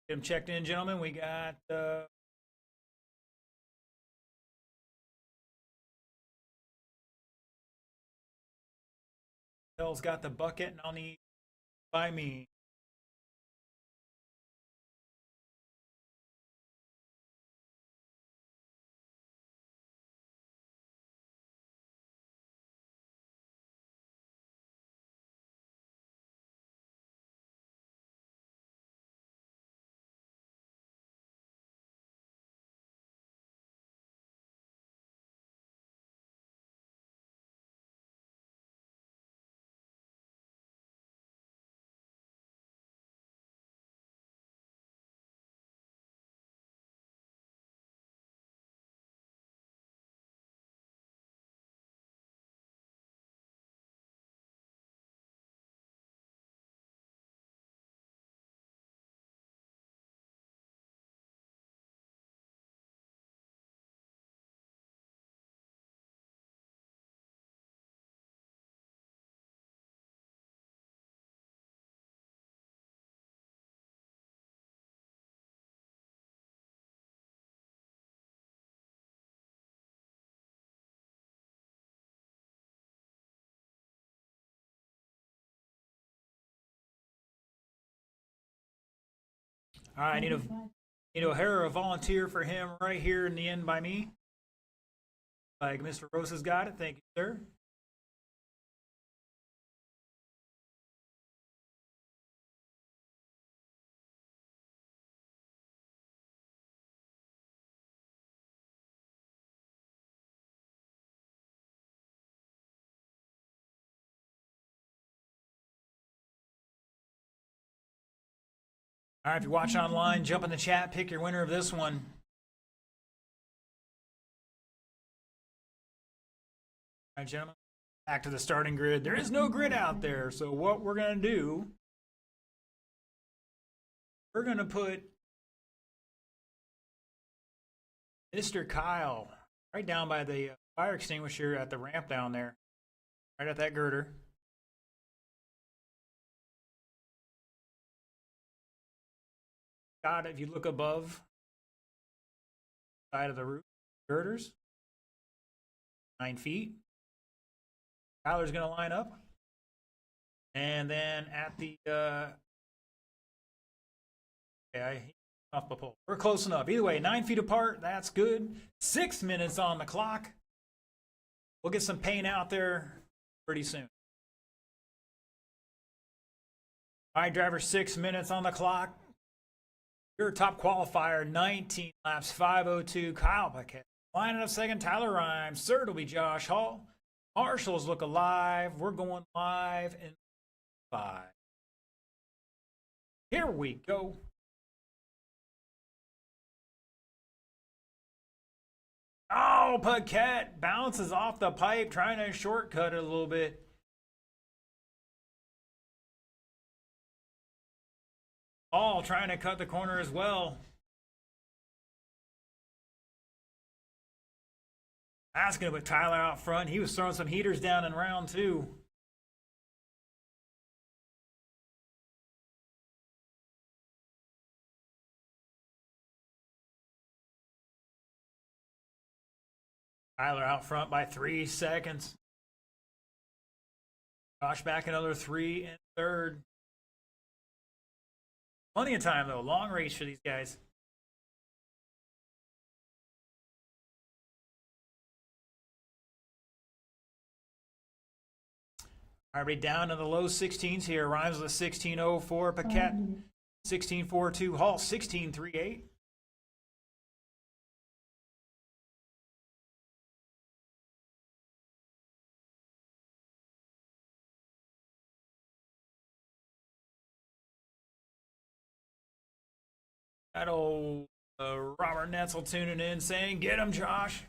Get them checked in, gentlemen. We got Bell's got the bucket, and I'll need by me. All right, I need a volunteer for him right here in the end by me. Like Mr. Rosa's got it. Thank you, sir. All right, if you're watching online, jump in the chat, pick your winner of this one. All right, gentlemen, back to the starting grid. There is no grid out there, so what we're going to do, we're going to put Mr. Kyle right down by the fire extinguisher at the ramp down there, right at that girder. God, if you look above side of the roof, girders, 9 feet. Tyler's going to line up. And then at the, off the pole. We're close enough. Either way, 9 feet apart. That's good. 6 minutes on the clock. We'll get some paint out there pretty soon. All right, driver, 6 minutes on the clock. Your top qualifier, 19 laps, 5:02. Kyle Paquette. Lining up second, Tyler Rhymes. Third will be Josh Hall. Marshall's look alive. We're going live in 5. Here we go. Oh, Paquette bounces off the pipe, trying to shortcut it a little bit. All trying to cut the corner as well. That's going to put Tyler out front. He was throwing some heaters down in round 2. Tyler out front by 3 seconds. Josh back another 3 in third. Plenty of time, though. Long race for these guys. Already down in the low 16s here. Rhymes with a 16.04. Paquette 16.42. Hall 16.38. That old Robert Netzel tuning in saying, "Get him, Josh."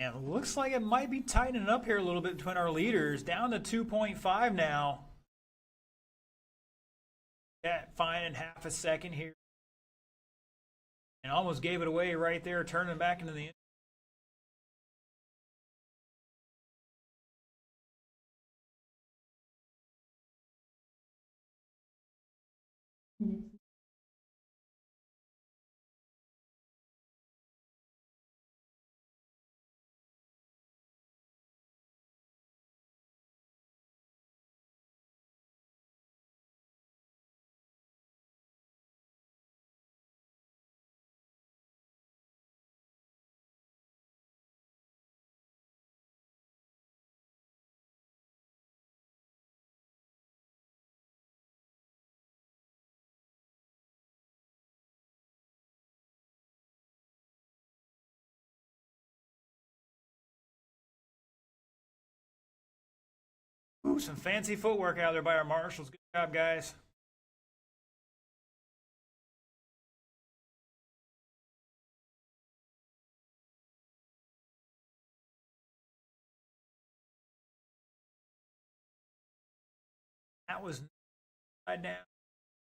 And it looks like it might be tightening up here a little bit between our leaders. Down to 2.5 now. That fine in half a second here. And almost gave it away right there, turning back into the some fancy footwork out there by our marshals. Good job, guys. That was right down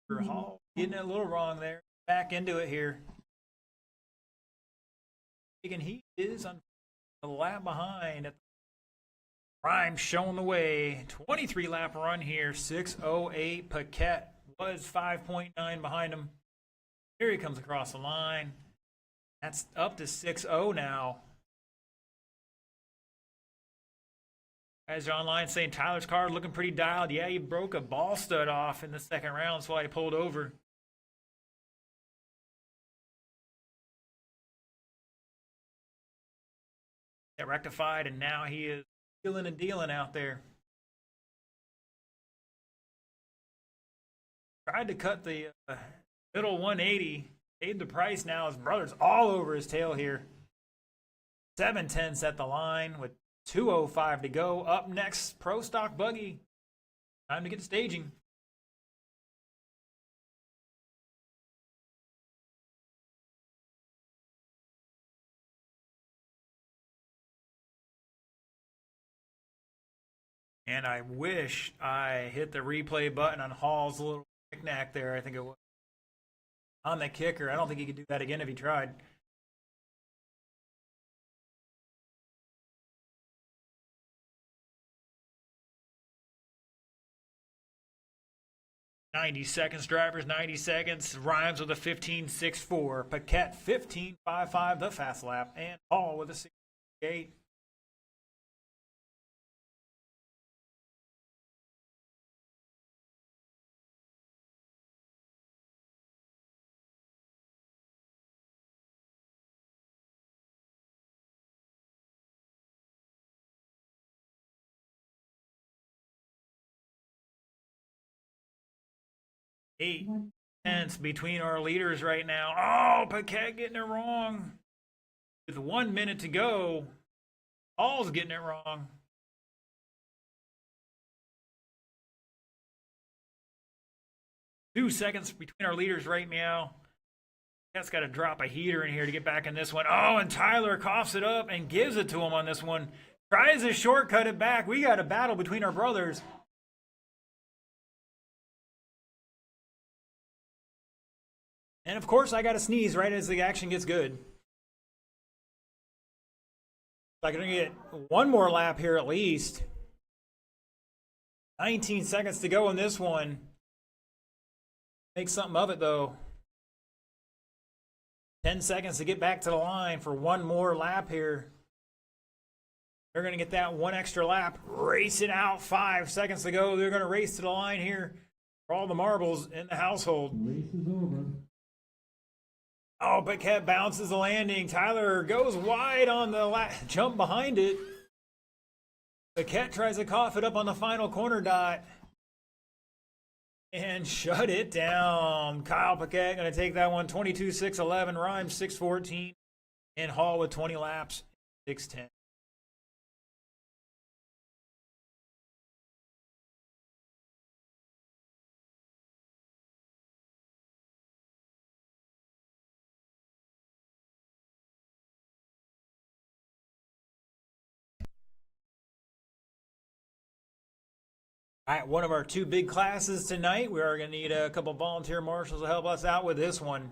for Hall. Getting it a little wrong there. Back into it here. And he is on a lap behind. Rhymes showing the way. 23 lap run here. 6:08. Paquette was 5.9 behind him. Here he comes across the line. That's up to 6:0 now. Guys are online saying Tyler's car looking pretty dialed. Yeah, he broke a ball stud off in the second round. That's why he pulled over. Got rectified, and now he is dealing and dealing out there. Tried to cut the middle 180. Paid the price now. His brother's all over his tail here. 7/10 at the line with 2:05 to go. Up next, Pro Stock Buggy. Time to get to staging. And I wish I hit the replay button on Hall's little knick-knack there. I think it was on the kicker. I don't think he could do that again if he tried. .90 drivers, 90 seconds. Rhymes with a 15.64. Paquette 15.55, the fast lap. And Hall with a 68. Eight tenths between our leaders right now. Oh, Paquette getting it wrong. With 1 minute to go, Hall's getting it wrong. Two seconds between our leaders right now. That's got to drop a heater in here to get back in this one. Oh, and Tyler coughs it up and gives it to him on this one. Tries to shortcut it back. We got a battle between our brothers. And of course, I got to sneeze right as the action gets good. I'm going to get one more lap here at least. 19 seconds to go in this one. Make something of it, though. 10 seconds to get back to the line for one more lap here. They're going to get that one extra lap. Racing out, 5 seconds to go. They're going to race to the line here for all the marbles in the household.
Race is over.
Oh, Paquette bounces the landing. Tyler goes wide on the jump behind it. Paquette tries to cough it up on the final corner dot. And shut it down. Kyle Paquette going to take that one. 22.611. Rhymes 6.14. And Hall with 20 laps. 6.10. All right, one of our two big classes tonight. We are going to need a couple volunteer marshals to help us out with this one.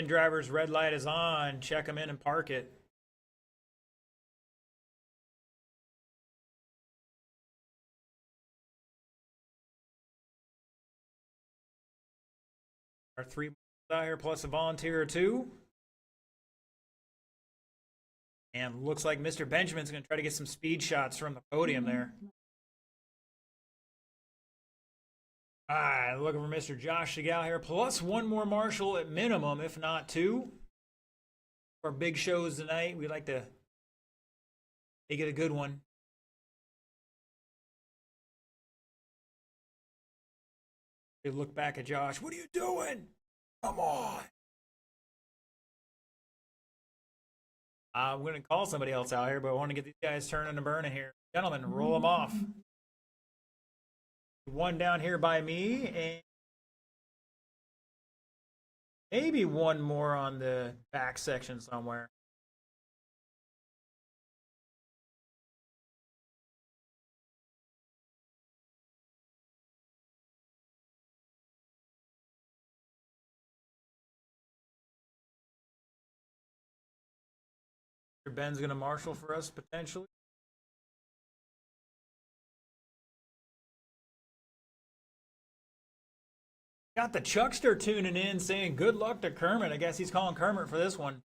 Driver's red light is on. Check them in and park it. Our 3 out here plus a volunteer or 2. And looks like Mr. Benjamin's going to try to get some speed shots from the podium there. All right, looking for Mr. Josh Segal here, plus one more marshal at minimum, if not 2. For big shows tonight, we like to make it a good one. They look back at Josh. What are you doing? Come on. I'm going to call somebody else out here, but I want to get these guys turning and burning here. Gentlemen, roll them off. One down here by me, and maybe one more on the back section somewhere. Ben's going to marshal for us potentially. Got the Chuckster tuning in saying good luck to Kermit. I guess he's calling Kermit for this one.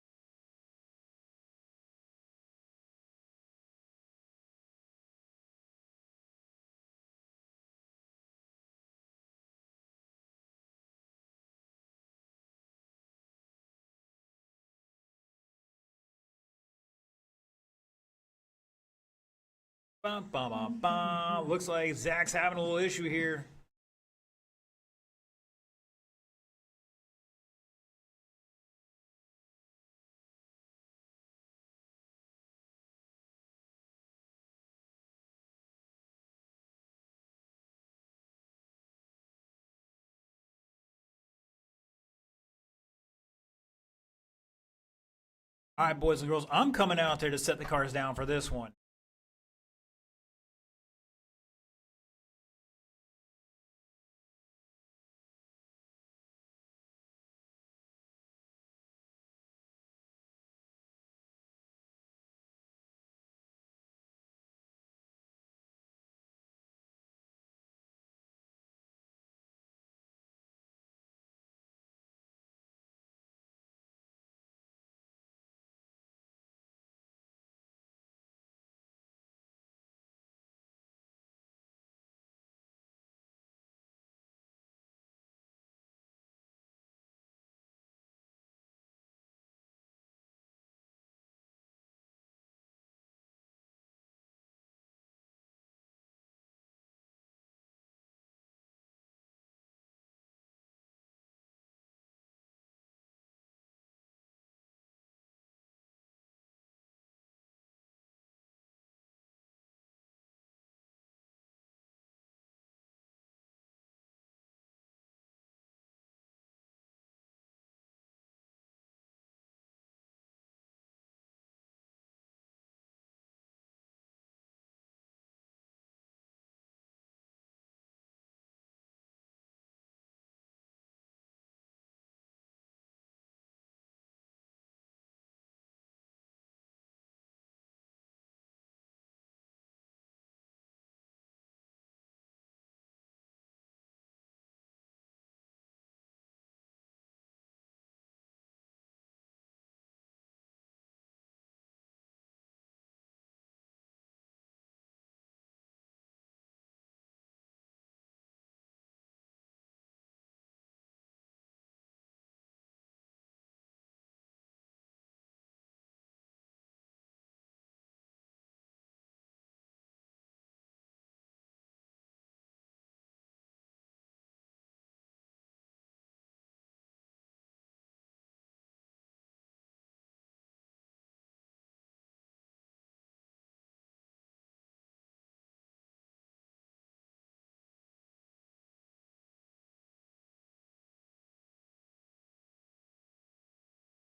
Bum, bum, bum, bum. Looks like Zach's having a little issue here. All right, boys and girls, I'm coming out there to set the cars down for this one.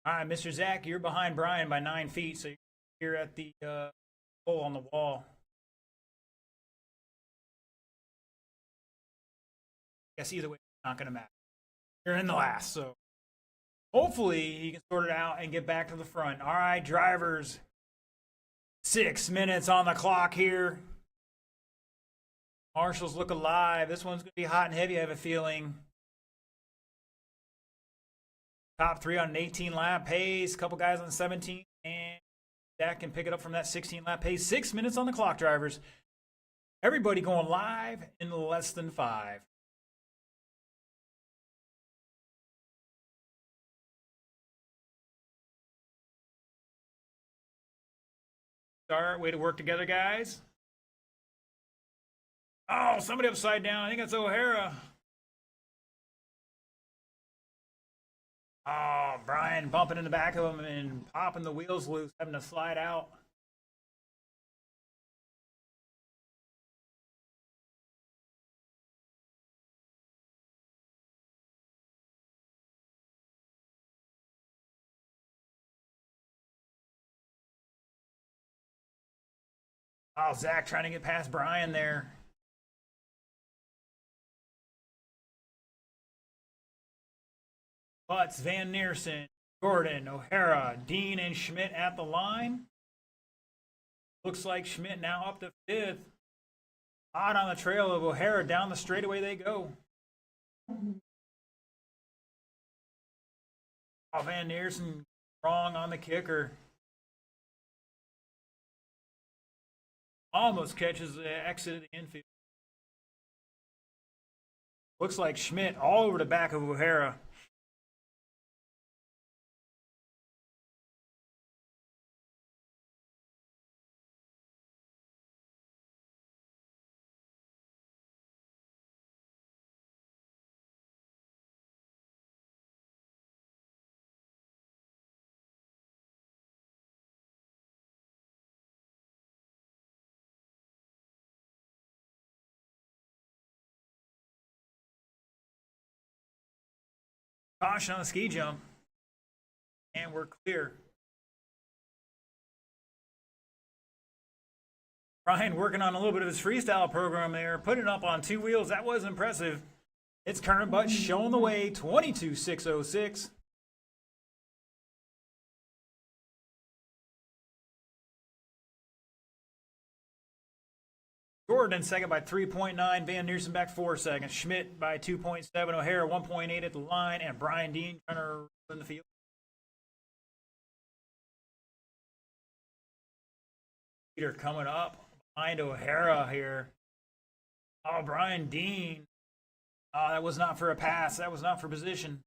All right, Mr. Zach, you're behind Brian by 9 feet, so you're at the hole on the wall. Guess either way, it's not going to matter. You're in the last, so hopefully he can sort it out and get back to the front. All right, drivers, 6 minutes on the clock here. Marshals look alive. This one's going to be hot and heavy, I have a feeling. Top 3 on an 18-lap pace. Couple guys on 17. And Zach can pick it up from that 16-lap pace. 6 minutes on the clock, drivers. Everybody going live in less than 5. Start. Way to work together, guys. Oh, somebody upside down. I think that's O'Hara. Oh, Brian bumping in the back of him and popping the wheels loose, having to slide out. Oh, Zach trying to get past Brian there. Butts, Van Neersen, Gordon, O'Hara, Dean, and Schmidt at the line. Looks like Schmidt now up to 5th. Hot on the trail of O'Hara. Down the straightaway they go. Oh, Van Neersen wrong on the kicker. Almost catches the exit of the infield. Looks like Schmidt all over the back of O'Hara. Caution on the ski jump. And we're clear. Brian working on a little bit of his freestyle program there, putting it up on 2 wheels. That was impressive. It's Kern Butt showing the way, 22.606. Gordon second by 3.9. Van Neersen back 4 seconds. Schmidt by 2.7. O'Hara 1.8 at the line. And Brian Dean trying to run the field. Peter coming up behind O'Hara here. Oh, Brian Dean. Oh, that was not for a pass. That was not for position.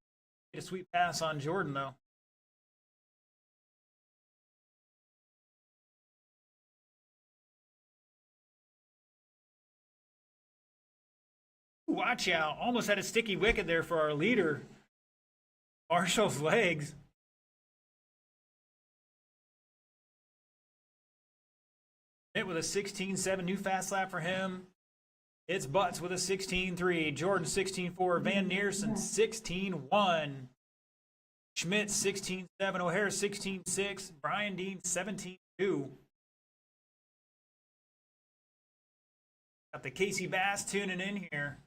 A sweet pass on Jordan, though. Watch out. Almost had a sticky wicket there for our leader. Marshall's legs. Hit with a 16.7, new fast lap for him. It's Butts with a 16.3. Jordan 16.4. Van Neersen 16.1. Schmidt 16.7. O'Hara 16.6. Brian Dean 17.2. Got the Casey Bass tuning in here.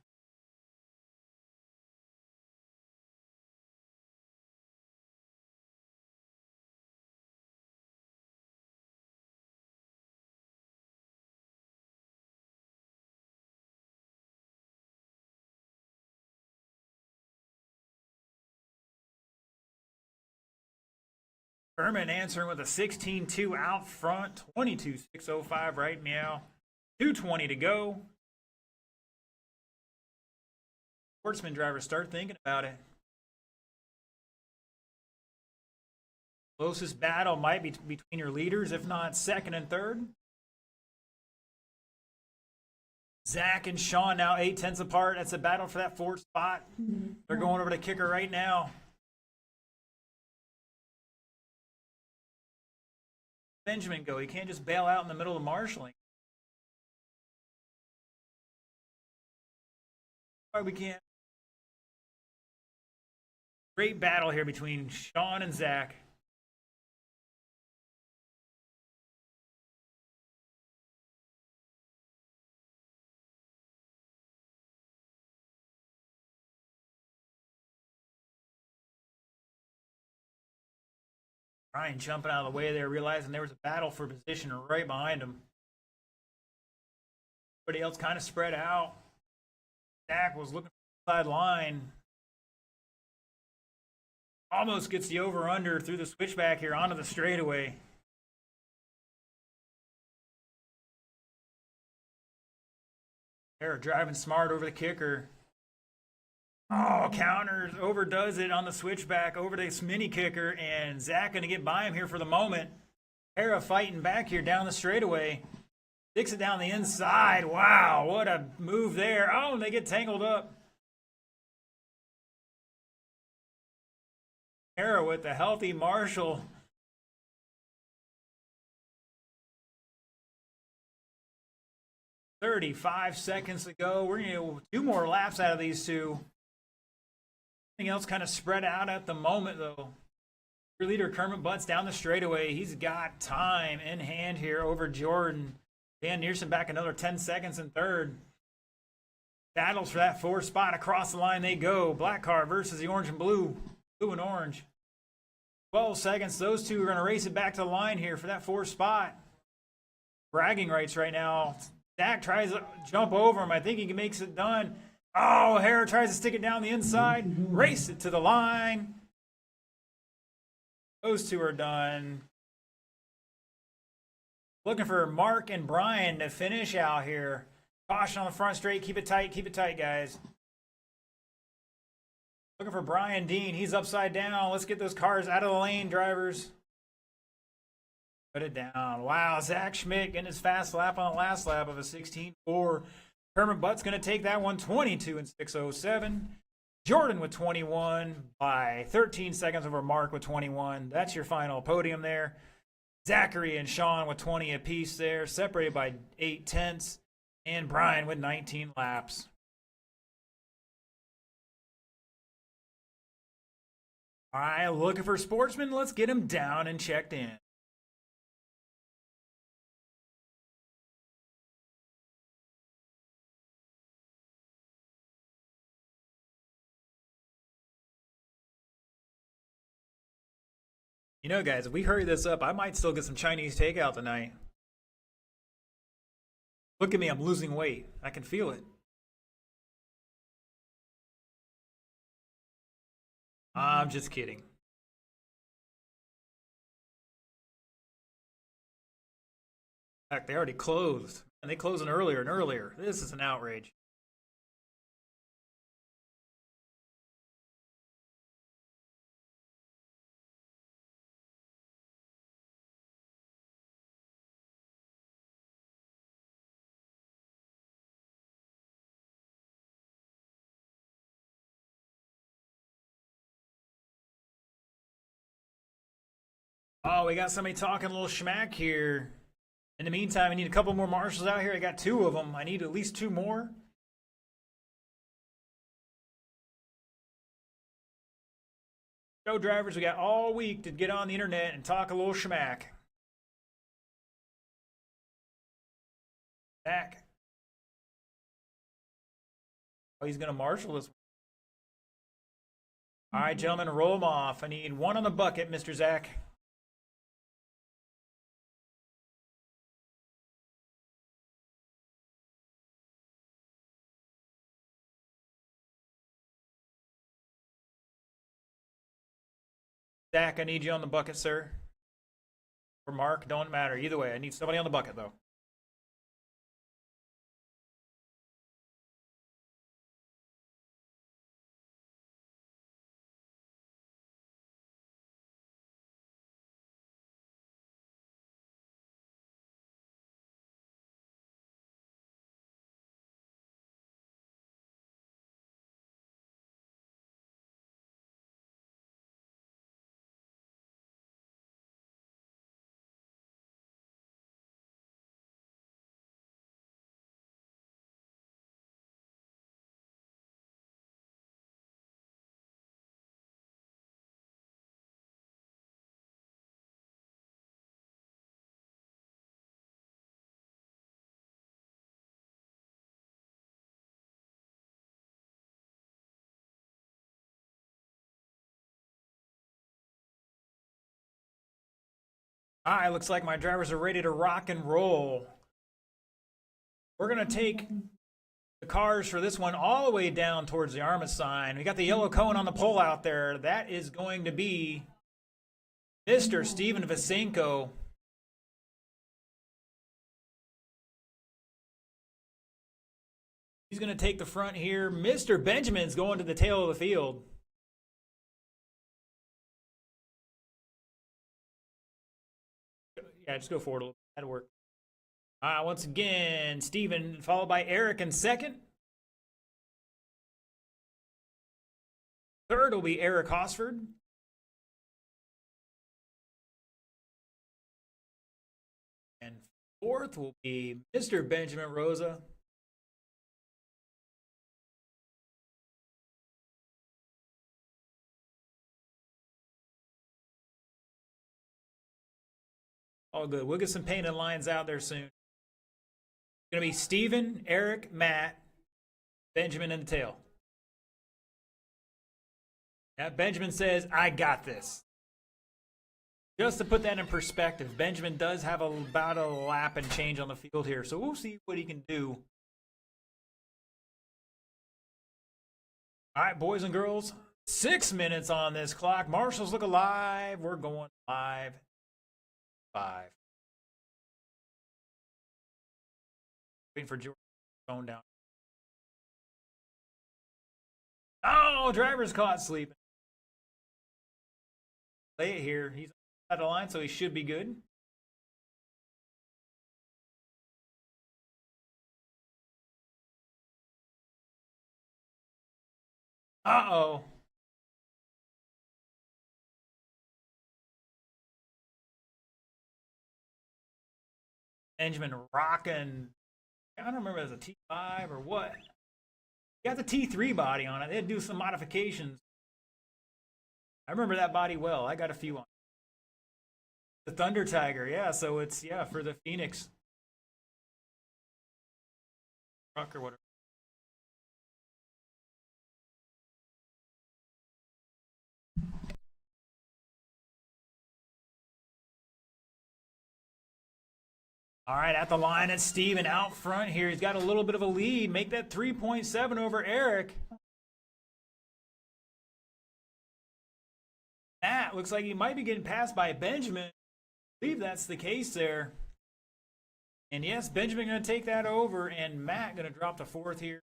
Furman answering with a 16.2 out front, 22.605 right now. 2:20 to go. Sportsman drivers, start thinking about it. Closest battle might be between your leaders, if not second and third. Zach and Sean now 8/10 apart. That's a battle for that 4th spot. They're going over to kicker right now. Benjamin go. He can't just bail out in the middle of marshaling. Why we can't? Great battle here between Sean and Zach. Ryan jumping out of the way there, realizing there was a battle for position right behind him. Everybody else kind of spread out. Zach was looking for the side line. Almost gets the over-under through the switchback here onto the straightaway. They're driving smart over the kicker. Oh, counters, overdoes it on the switchback over this mini kicker, and Zach going to get by him here for the moment. Hera fighting back here down the straightaway. Sticks it down the inside. Wow, what a move there. Oh, and they get tangled up. Hera with the healthy Marshall. "35 seconds to go." We're going to get 2 more laps out of these two. Everything else kind of spread out at the moment, though. Your leader, Kermit Butts, down the straightaway. He's got time in hand here over Jordan. Dan Nearson back another 10 seconds in third. Battles for that 4th spot. Across the line they go. Black car versus the orange and blue. Blue and orange. 12 seconds. Those two are going to race it back to the line here for that 4th spot. Bragging rights right now. Zach tries to jump over him. I think he makes it done. Oh, Hera tries to stick it down the inside. Race it to the line. Those two are done. Looking for Mark and Brian to finish out here. Caution on the front straight. Keep it tight, guys. Looking for Brian Dean. He's upside down. Let's get those cars out of the lane, drivers. Put it down. Wow, Zach Schmidt getting his fast lap on the last lap of a 16.4. Kermit Butts going to take that one, 22 and 6:07. Jordan with 21 by 13 seconds over Mark with 21. That's your final podium there. Zachary and Sean with 20 apiece there, separated by 8/10. And Brian with 19 laps. All right, looking for Sportsman. Let's get him down and checked in. You know, guys, if we hurry this up, I might still get some Chinese takeout tonight. Look at me, I'm losing weight. I can feel it. I'm just kidding. In fact, they already closed. And they closing earlier and earlier. This is an outrage. Oh, we got somebody talking a little schmack here. In the meantime, I need a couple more marshals out here. I got 2 of them. I need at least 2 more. Show drivers, we got all week to get on the internet and talk a little schmack. Zach. Oh, he's going to marshal this one. All right, gentlemen, roll them off. I need 1 on the bucket, Mr. Zach. Zach, I need you on the bucket, sir. Or Mark, don't matter. Either way, I need somebody on the bucket, though. All right, looks like my drivers are ready to rock and roll. We're going to take the cars for this one all the way down towards the Arma sign. We got the yellow cone on the pole out there. That is going to be Mr. Steven Vasenko. He's going to take the front here. Mr. Benjamin's going to the tail of the field. Yeah, just go forward a little bit. That'll work. Once again, Steven, followed by Eric in second. Third will be Eric Hosford. And fourth will be Mr. Benjamin Rosa. All good. We'll get some painted lines out there soon. It's going to be Steven, Eric, Matt, Benjamin in the tail. Now, Benjamin says, I got this. Just to put that in perspective, Benjamin does have about a lap and change on the field here, so we'll see what he can do. All right, boys and girls, 6 minutes on this clock. Marshals look alive. We're going live. 5. Waiting for George phone down. Oh, driver's caught sleeping. Lay it here. He's out of the line, so he should be good. Uh-oh. Benjamin rocking. I don't remember if it was a T5 or what. He got the T3 body on it. They had to do some modifications. I remember that body well. I got a few on. The Thunder Tiger, yeah. So it's, yeah, for the Phoenix truck or whatever. All right, at the line, it's Steven out front here. He's got a little bit of a lead. Make that 3.7 over Eric. Matt looks like he might be getting passed by Benjamin. I believe that's the case there. And yes, Benjamin going to take that over, and Matt going to drop the fourth here.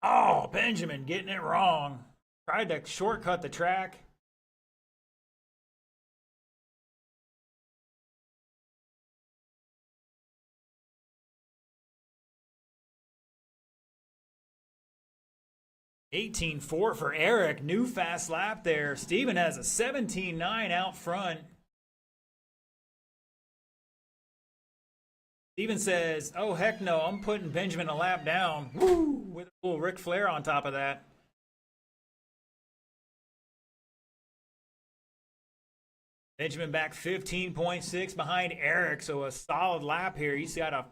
Oh, Benjamin getting it wrong. Tried to shortcut the track. $18.4 for Eric. New fast lap there. Steven has a 17.9 out front. Steven says, oh, heck no, I'm putting Benjamin a lap down. Woo! With a little Ric Flair on top of that. Benjamin back 15.6 behind Eric, so a solid lap here. He's got to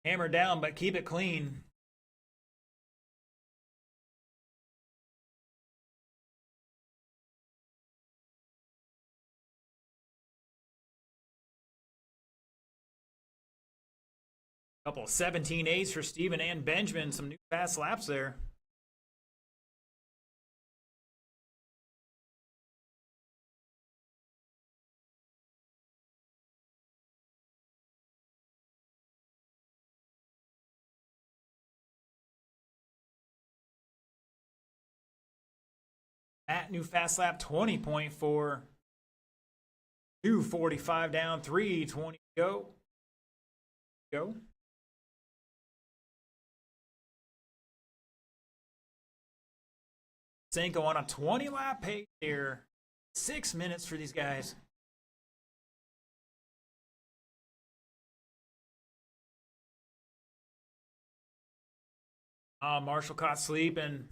hammer down, but keep it clean. Couple 17.8s for Steven and Benjamin. Some new fast laps there. At new fast lap 20.4. 2:45 down, 3:20 go. Go. Senko on a 20 lap pace here. 6 minutes for these guys. Marshall caught sleeping.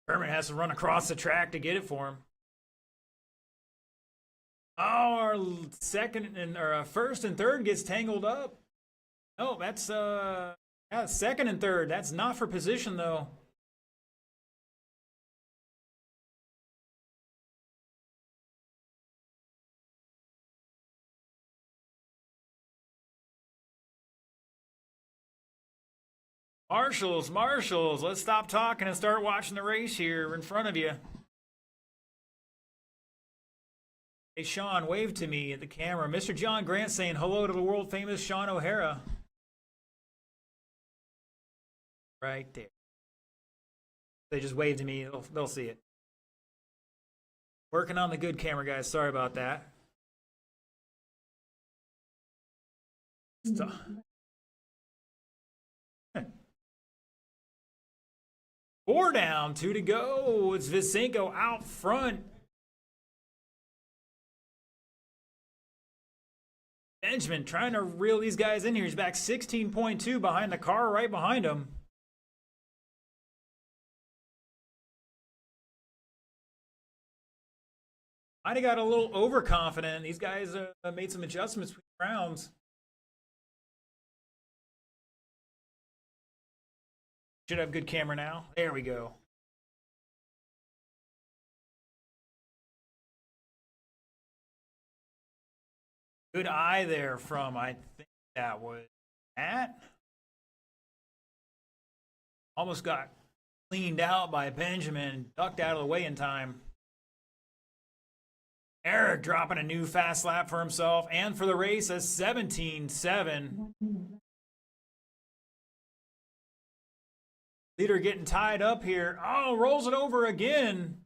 Herman has to run across the track to get it for him. Oh, our second and or first and third gets tangled up. No, that's yeah, second and third. That's not for position though. Marshals, let's stop talking and start watching the race here in front of you. Hey, Sean, wave to me at the camera. Mr. John Grant saying hello to the world famous Sean O'Hara. Right there. They just waved to me. They'll see it. Working on the good camera, guys. Sorry about that. Stop. 4 down, 2 to go. It's Visenko out front. Benjamin trying to reel these guys in here. He's back 16.2 behind the car right behind him. Might have got a little overconfident. These guys made some adjustments between rounds. Should have good camera now. There we go. Good eye there from, I think that was Matt. Almost got cleaned out by Benjamin, ducked out of the way in time. Eric dropping a new fast lap for himself and for the race, a 17.7. Leader getting tied up here. Oh, rolls it over again.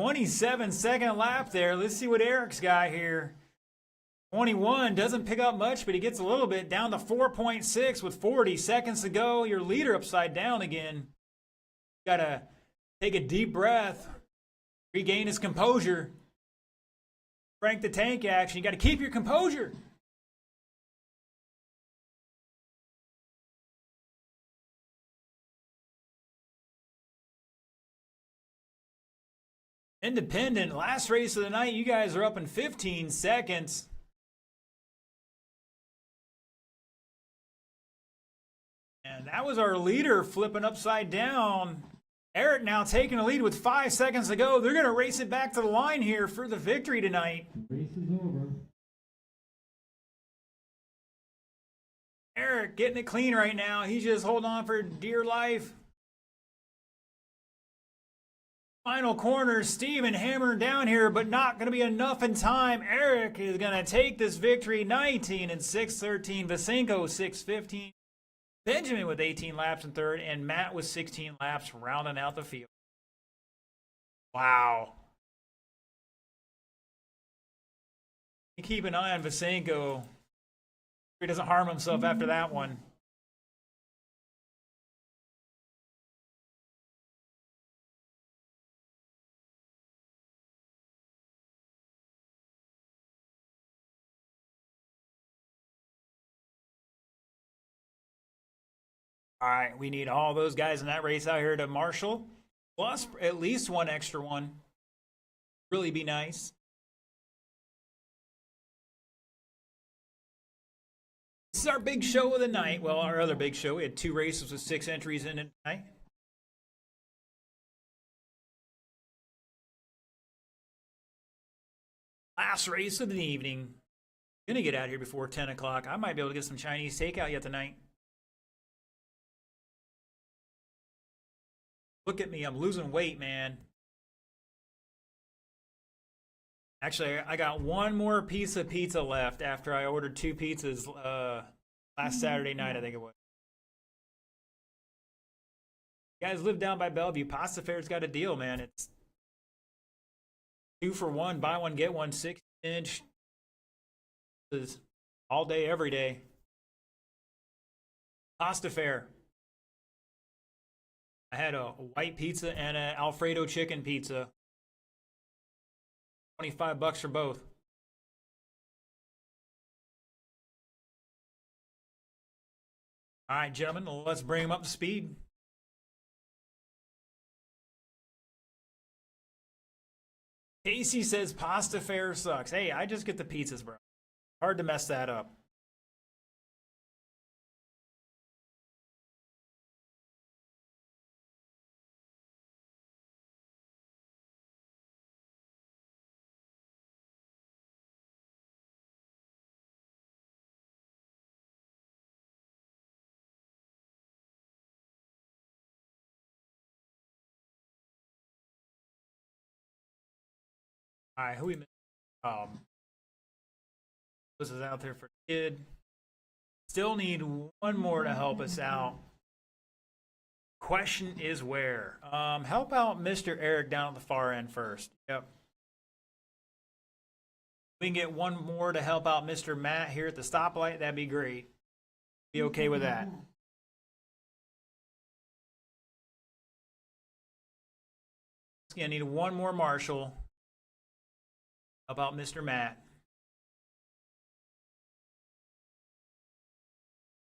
27-second lap there. Let's see what Eric's got here. 21 doesn't pick up much, but he gets a little bit down to 4.6 with 40 seconds to go. Your leader upside down again. Got to take a deep breath, regain his composure. Crank the tank action. You got to keep your composure. Independent, last race of the night. You guys are up in 15 seconds. And that was our leader flipping upside down. Eric now taking the lead with 5 seconds to go. They're going to race it back to the line here for the victory tonight.
Race is over.
Eric getting it clean right now. He's just holding on for dear life. Final corner, Steven hammering down here, but not going to be enough in time. Eric is going to take this victory, 19 and 6:13. Visenko 6:15. Benjamin with 18 laps in third, and Matt with 16 laps rounding out the field. Wow. You keep an eye on Visenko. He doesn't harm himself after that one. All right, we need all those guys in that race out here to marshal, plus at least one extra one. Really be nice. This is our big show of the night. Well, our other big show. We had 2 races with 6 entries in it tonight. Last race of the evening. Gonna get out here before 10 o'clock. I might be able to get some Chinese takeout yet tonight. Look at me, I'm losing weight, man. Actually, I got one more piece of pizza left after I ordered 2 pizzas last Saturday night, I think it was. You guys live down by Bellevue. Pasta Fair's got a deal, man. It's 2 for 1, buy one, get one, 6-inch. All day, every day. Pasta Fair. I had a white pizza and an Alfredo chicken pizza. $25 for both. All right, gentlemen, let's bring them up to speed. Casey says Pasta Fair sucks. Hey, I just get the pizzas, bro. Hard to mess that up. All right, who we missed? This is out there for kid. Still need one more to help us out. Question is where? Help out Mr. Eric down at the far end first. Yep. We can get one more to help out Mr. Matt here at the stoplight. That'd be great. Be okay with that. I need one more marshal. How about Mr. Matt?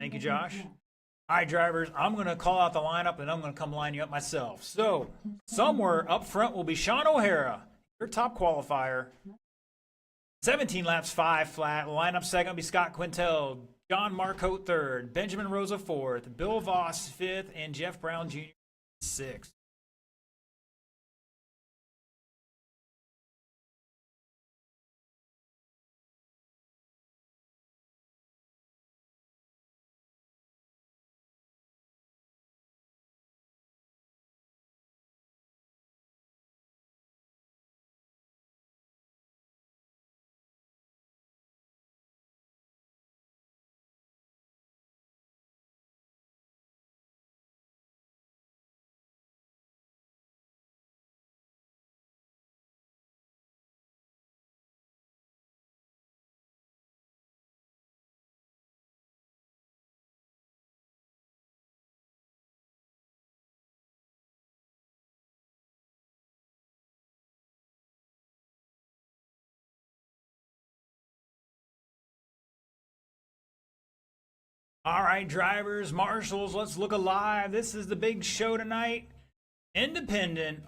Thank you, Josh. All right, drivers, I'm going to call out the lineup, and I'm going to come line you up myself. So, somewhere up front will be Sean O'Hara, your top qualifier. 17 laps, 5 flat. Lineup second will be Scott Quintel, John Marcotte third, Benjamin Rosa fourth, Bill Voss fifth, and Jeff Brown Jr. sixth. All right, drivers, marshals, let's look alive. This is the big show tonight. Independent,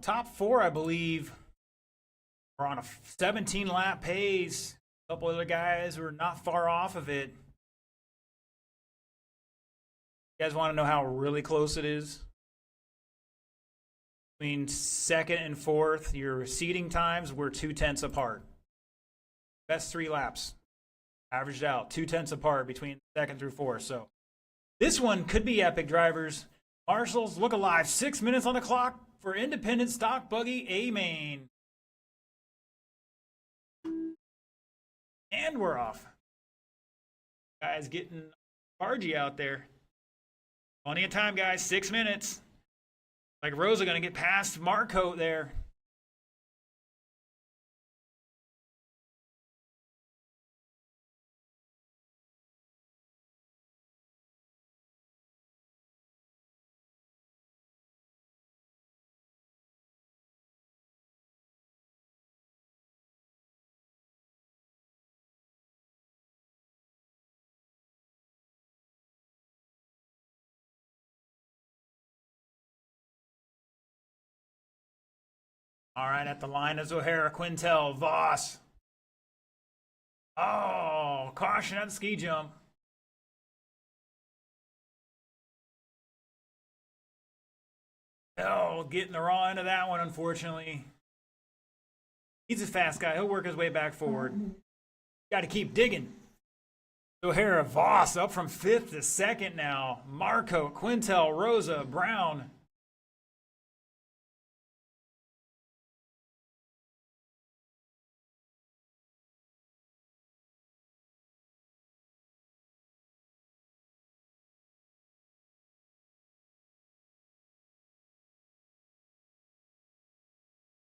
top four, I believe, are on a 17 lap pace. A couple other guys were not far off of it. You guys want to know how really close it is? Between second and fourth, your seating times were 2/10 apart. Best 3 laps. Averaged out 2/10 apart between second through fourth. So this one could be epic, drivers. Marshals, look alive. 6 minutes on the clock for Independent Stock Buggy A Main. And we're off. Guys getting RG out there. Plenty of time, guys. 6 minutes. Like Rosa going to get past Marcotte there. All right, at the line is O'Hara, Quintel, Voss. Oh, caution at the ski jump. Oh, getting the raw end of that one, unfortunately. He's a fast guy. He'll work his way back forward. Got to keep digging. O'Hara, Voss up from 5th to 2nd now. Marcotte, Quintel, Rosa, Brown.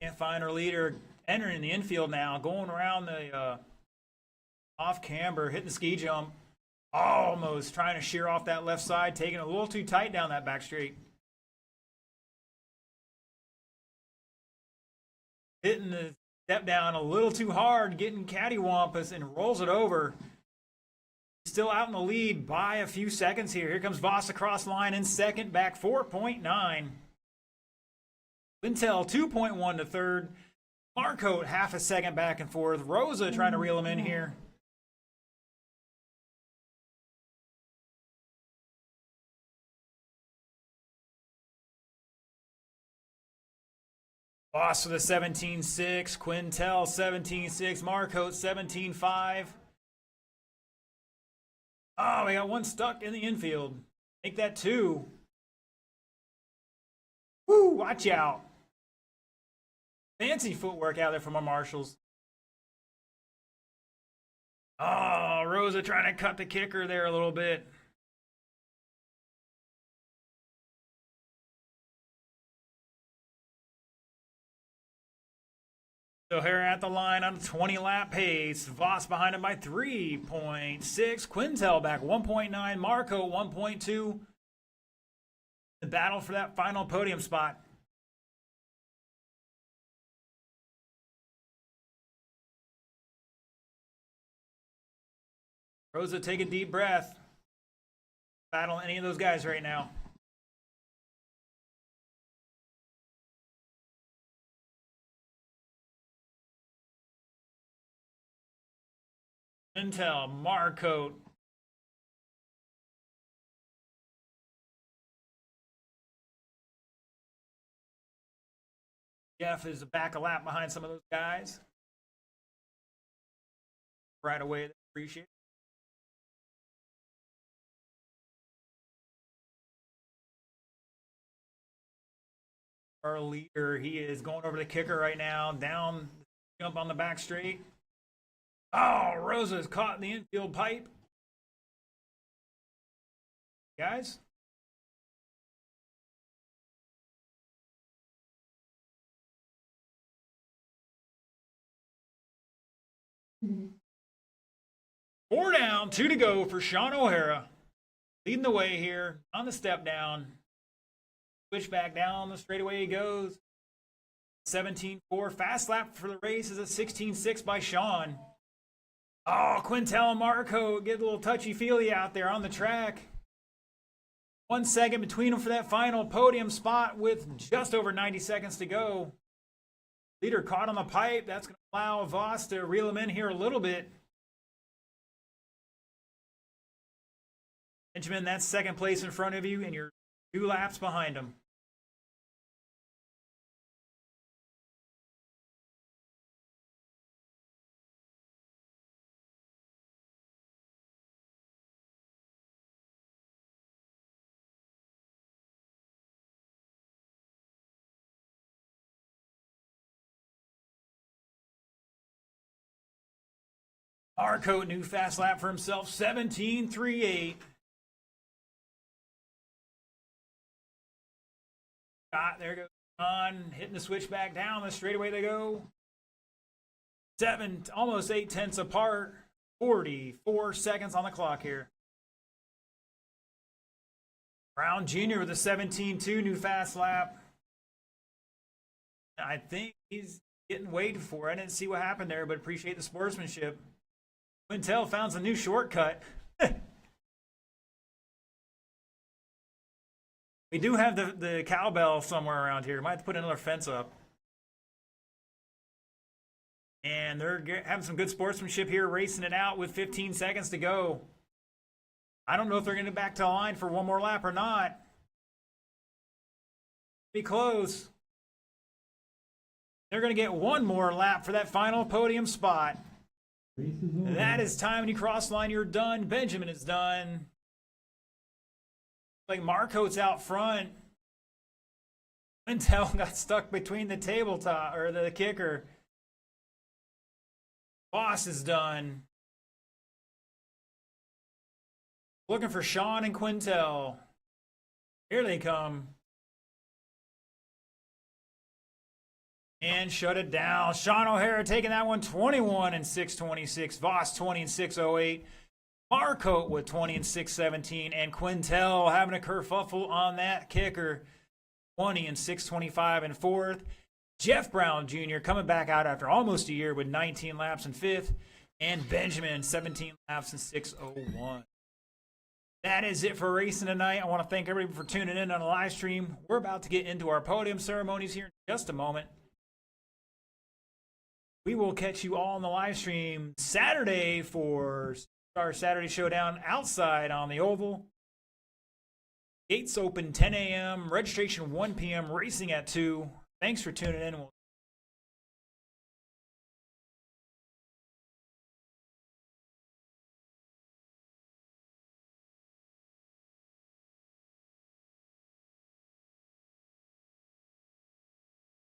Can't find our leader entering the infield now, going around the off camber, hitting the ski jump. Almost trying to shear off that left side, taking it a little too tight down that back straight. Hitting the step down a little too hard, getting cattywampus and rolls it over. Still out in the lead by a few seconds here. Here comes Voss across line in second, back 4.9. Quintel 2.1 to third. Marcotte half a second back and forth. Rosa trying to reel him in here. Voss with a 17.6. Quintel 17.6. Marcotte 17.5. Oh, we got one stuck in the infield. Make that 2. Woo, watch out. Fancy footwork out there from our marshals. Oh, Rosa trying to cut the kicker there a little bit. So here at the line on a 20-lap pace. Voss behind him by 3.6. Quintel back 1.9. Marco 1.2. The battle for that final podium spot. Rosa, take a deep breath. Battle any of those guys right now. Intel, Marcote. Jeff is back a lap behind some of those guys. Right away, appreciate it. Our leader, he is going over the kicker right now. Down, jump on the back straight. Oh, Rosa is caught in the infield pipe. Guys. Four down, 2 to go for Sean O'Hara. Leading the way here on the step down. Switch back down the straightaway he goes. 17.4. Fast lap for the race is a 16.6 by Sean. Oh, Quintel and Marco get a little touchy-feely out there on the track. 1 second between them for that final podium spot with just over 90 seconds to go. Leader caught on the pipe. That's going to allow Voss to reel him in here a little bit. Benjamin, that's second place in front of you, and you're 2 laps behind him. Marco, new fast lap for himself, 17.38. There goes on, hitting the switch back down the straightaway they go. Almost 8 tenths apart. 44 seconds on the clock here. Brown Jr. with a 17.2 new fast lap. I think he's getting waited for. I didn't see what happened there, but appreciate the sportsmanship. Quintel found a new shortcut. We do have the cowbell somewhere around here. Might have to put another fence up. And they're having some good sportsmanship here, racing it out with 15 seconds to go. I don't know if they're going to get back to the line for one more lap or not. Be close. They're going to get one more lap for that final podium spot. That is time when you cross the line, you're done. Benjamin is done. Like Marco's out front. Quintel got stuck between the tabletop or the kicker. Voss is done. Looking for Sean and Quintel. Here they come. And shut it down. Sean O'Hara taking that one 21 and 6.26. Voss 20 and 6.08. Marco with 20 and 6.17. And Quintel having a kerfuffle on that kicker. 20 and 6.25 in fourth. Jeff Brown Jr. coming back out after almost a year with 19 laps in fifth. And Benjamin 17 laps in 6.01. That is it for racing tonight. I want to thank everybody for tuning in on the live stream. We're about to get into our podium ceremonies here in just a moment. We will catch you all on the live stream Saturday for our Saturday Showdown outside on the Oval. Gates open 10 a.m., registration 1 p.m., racing at 2. Thanks for tuning in. We'll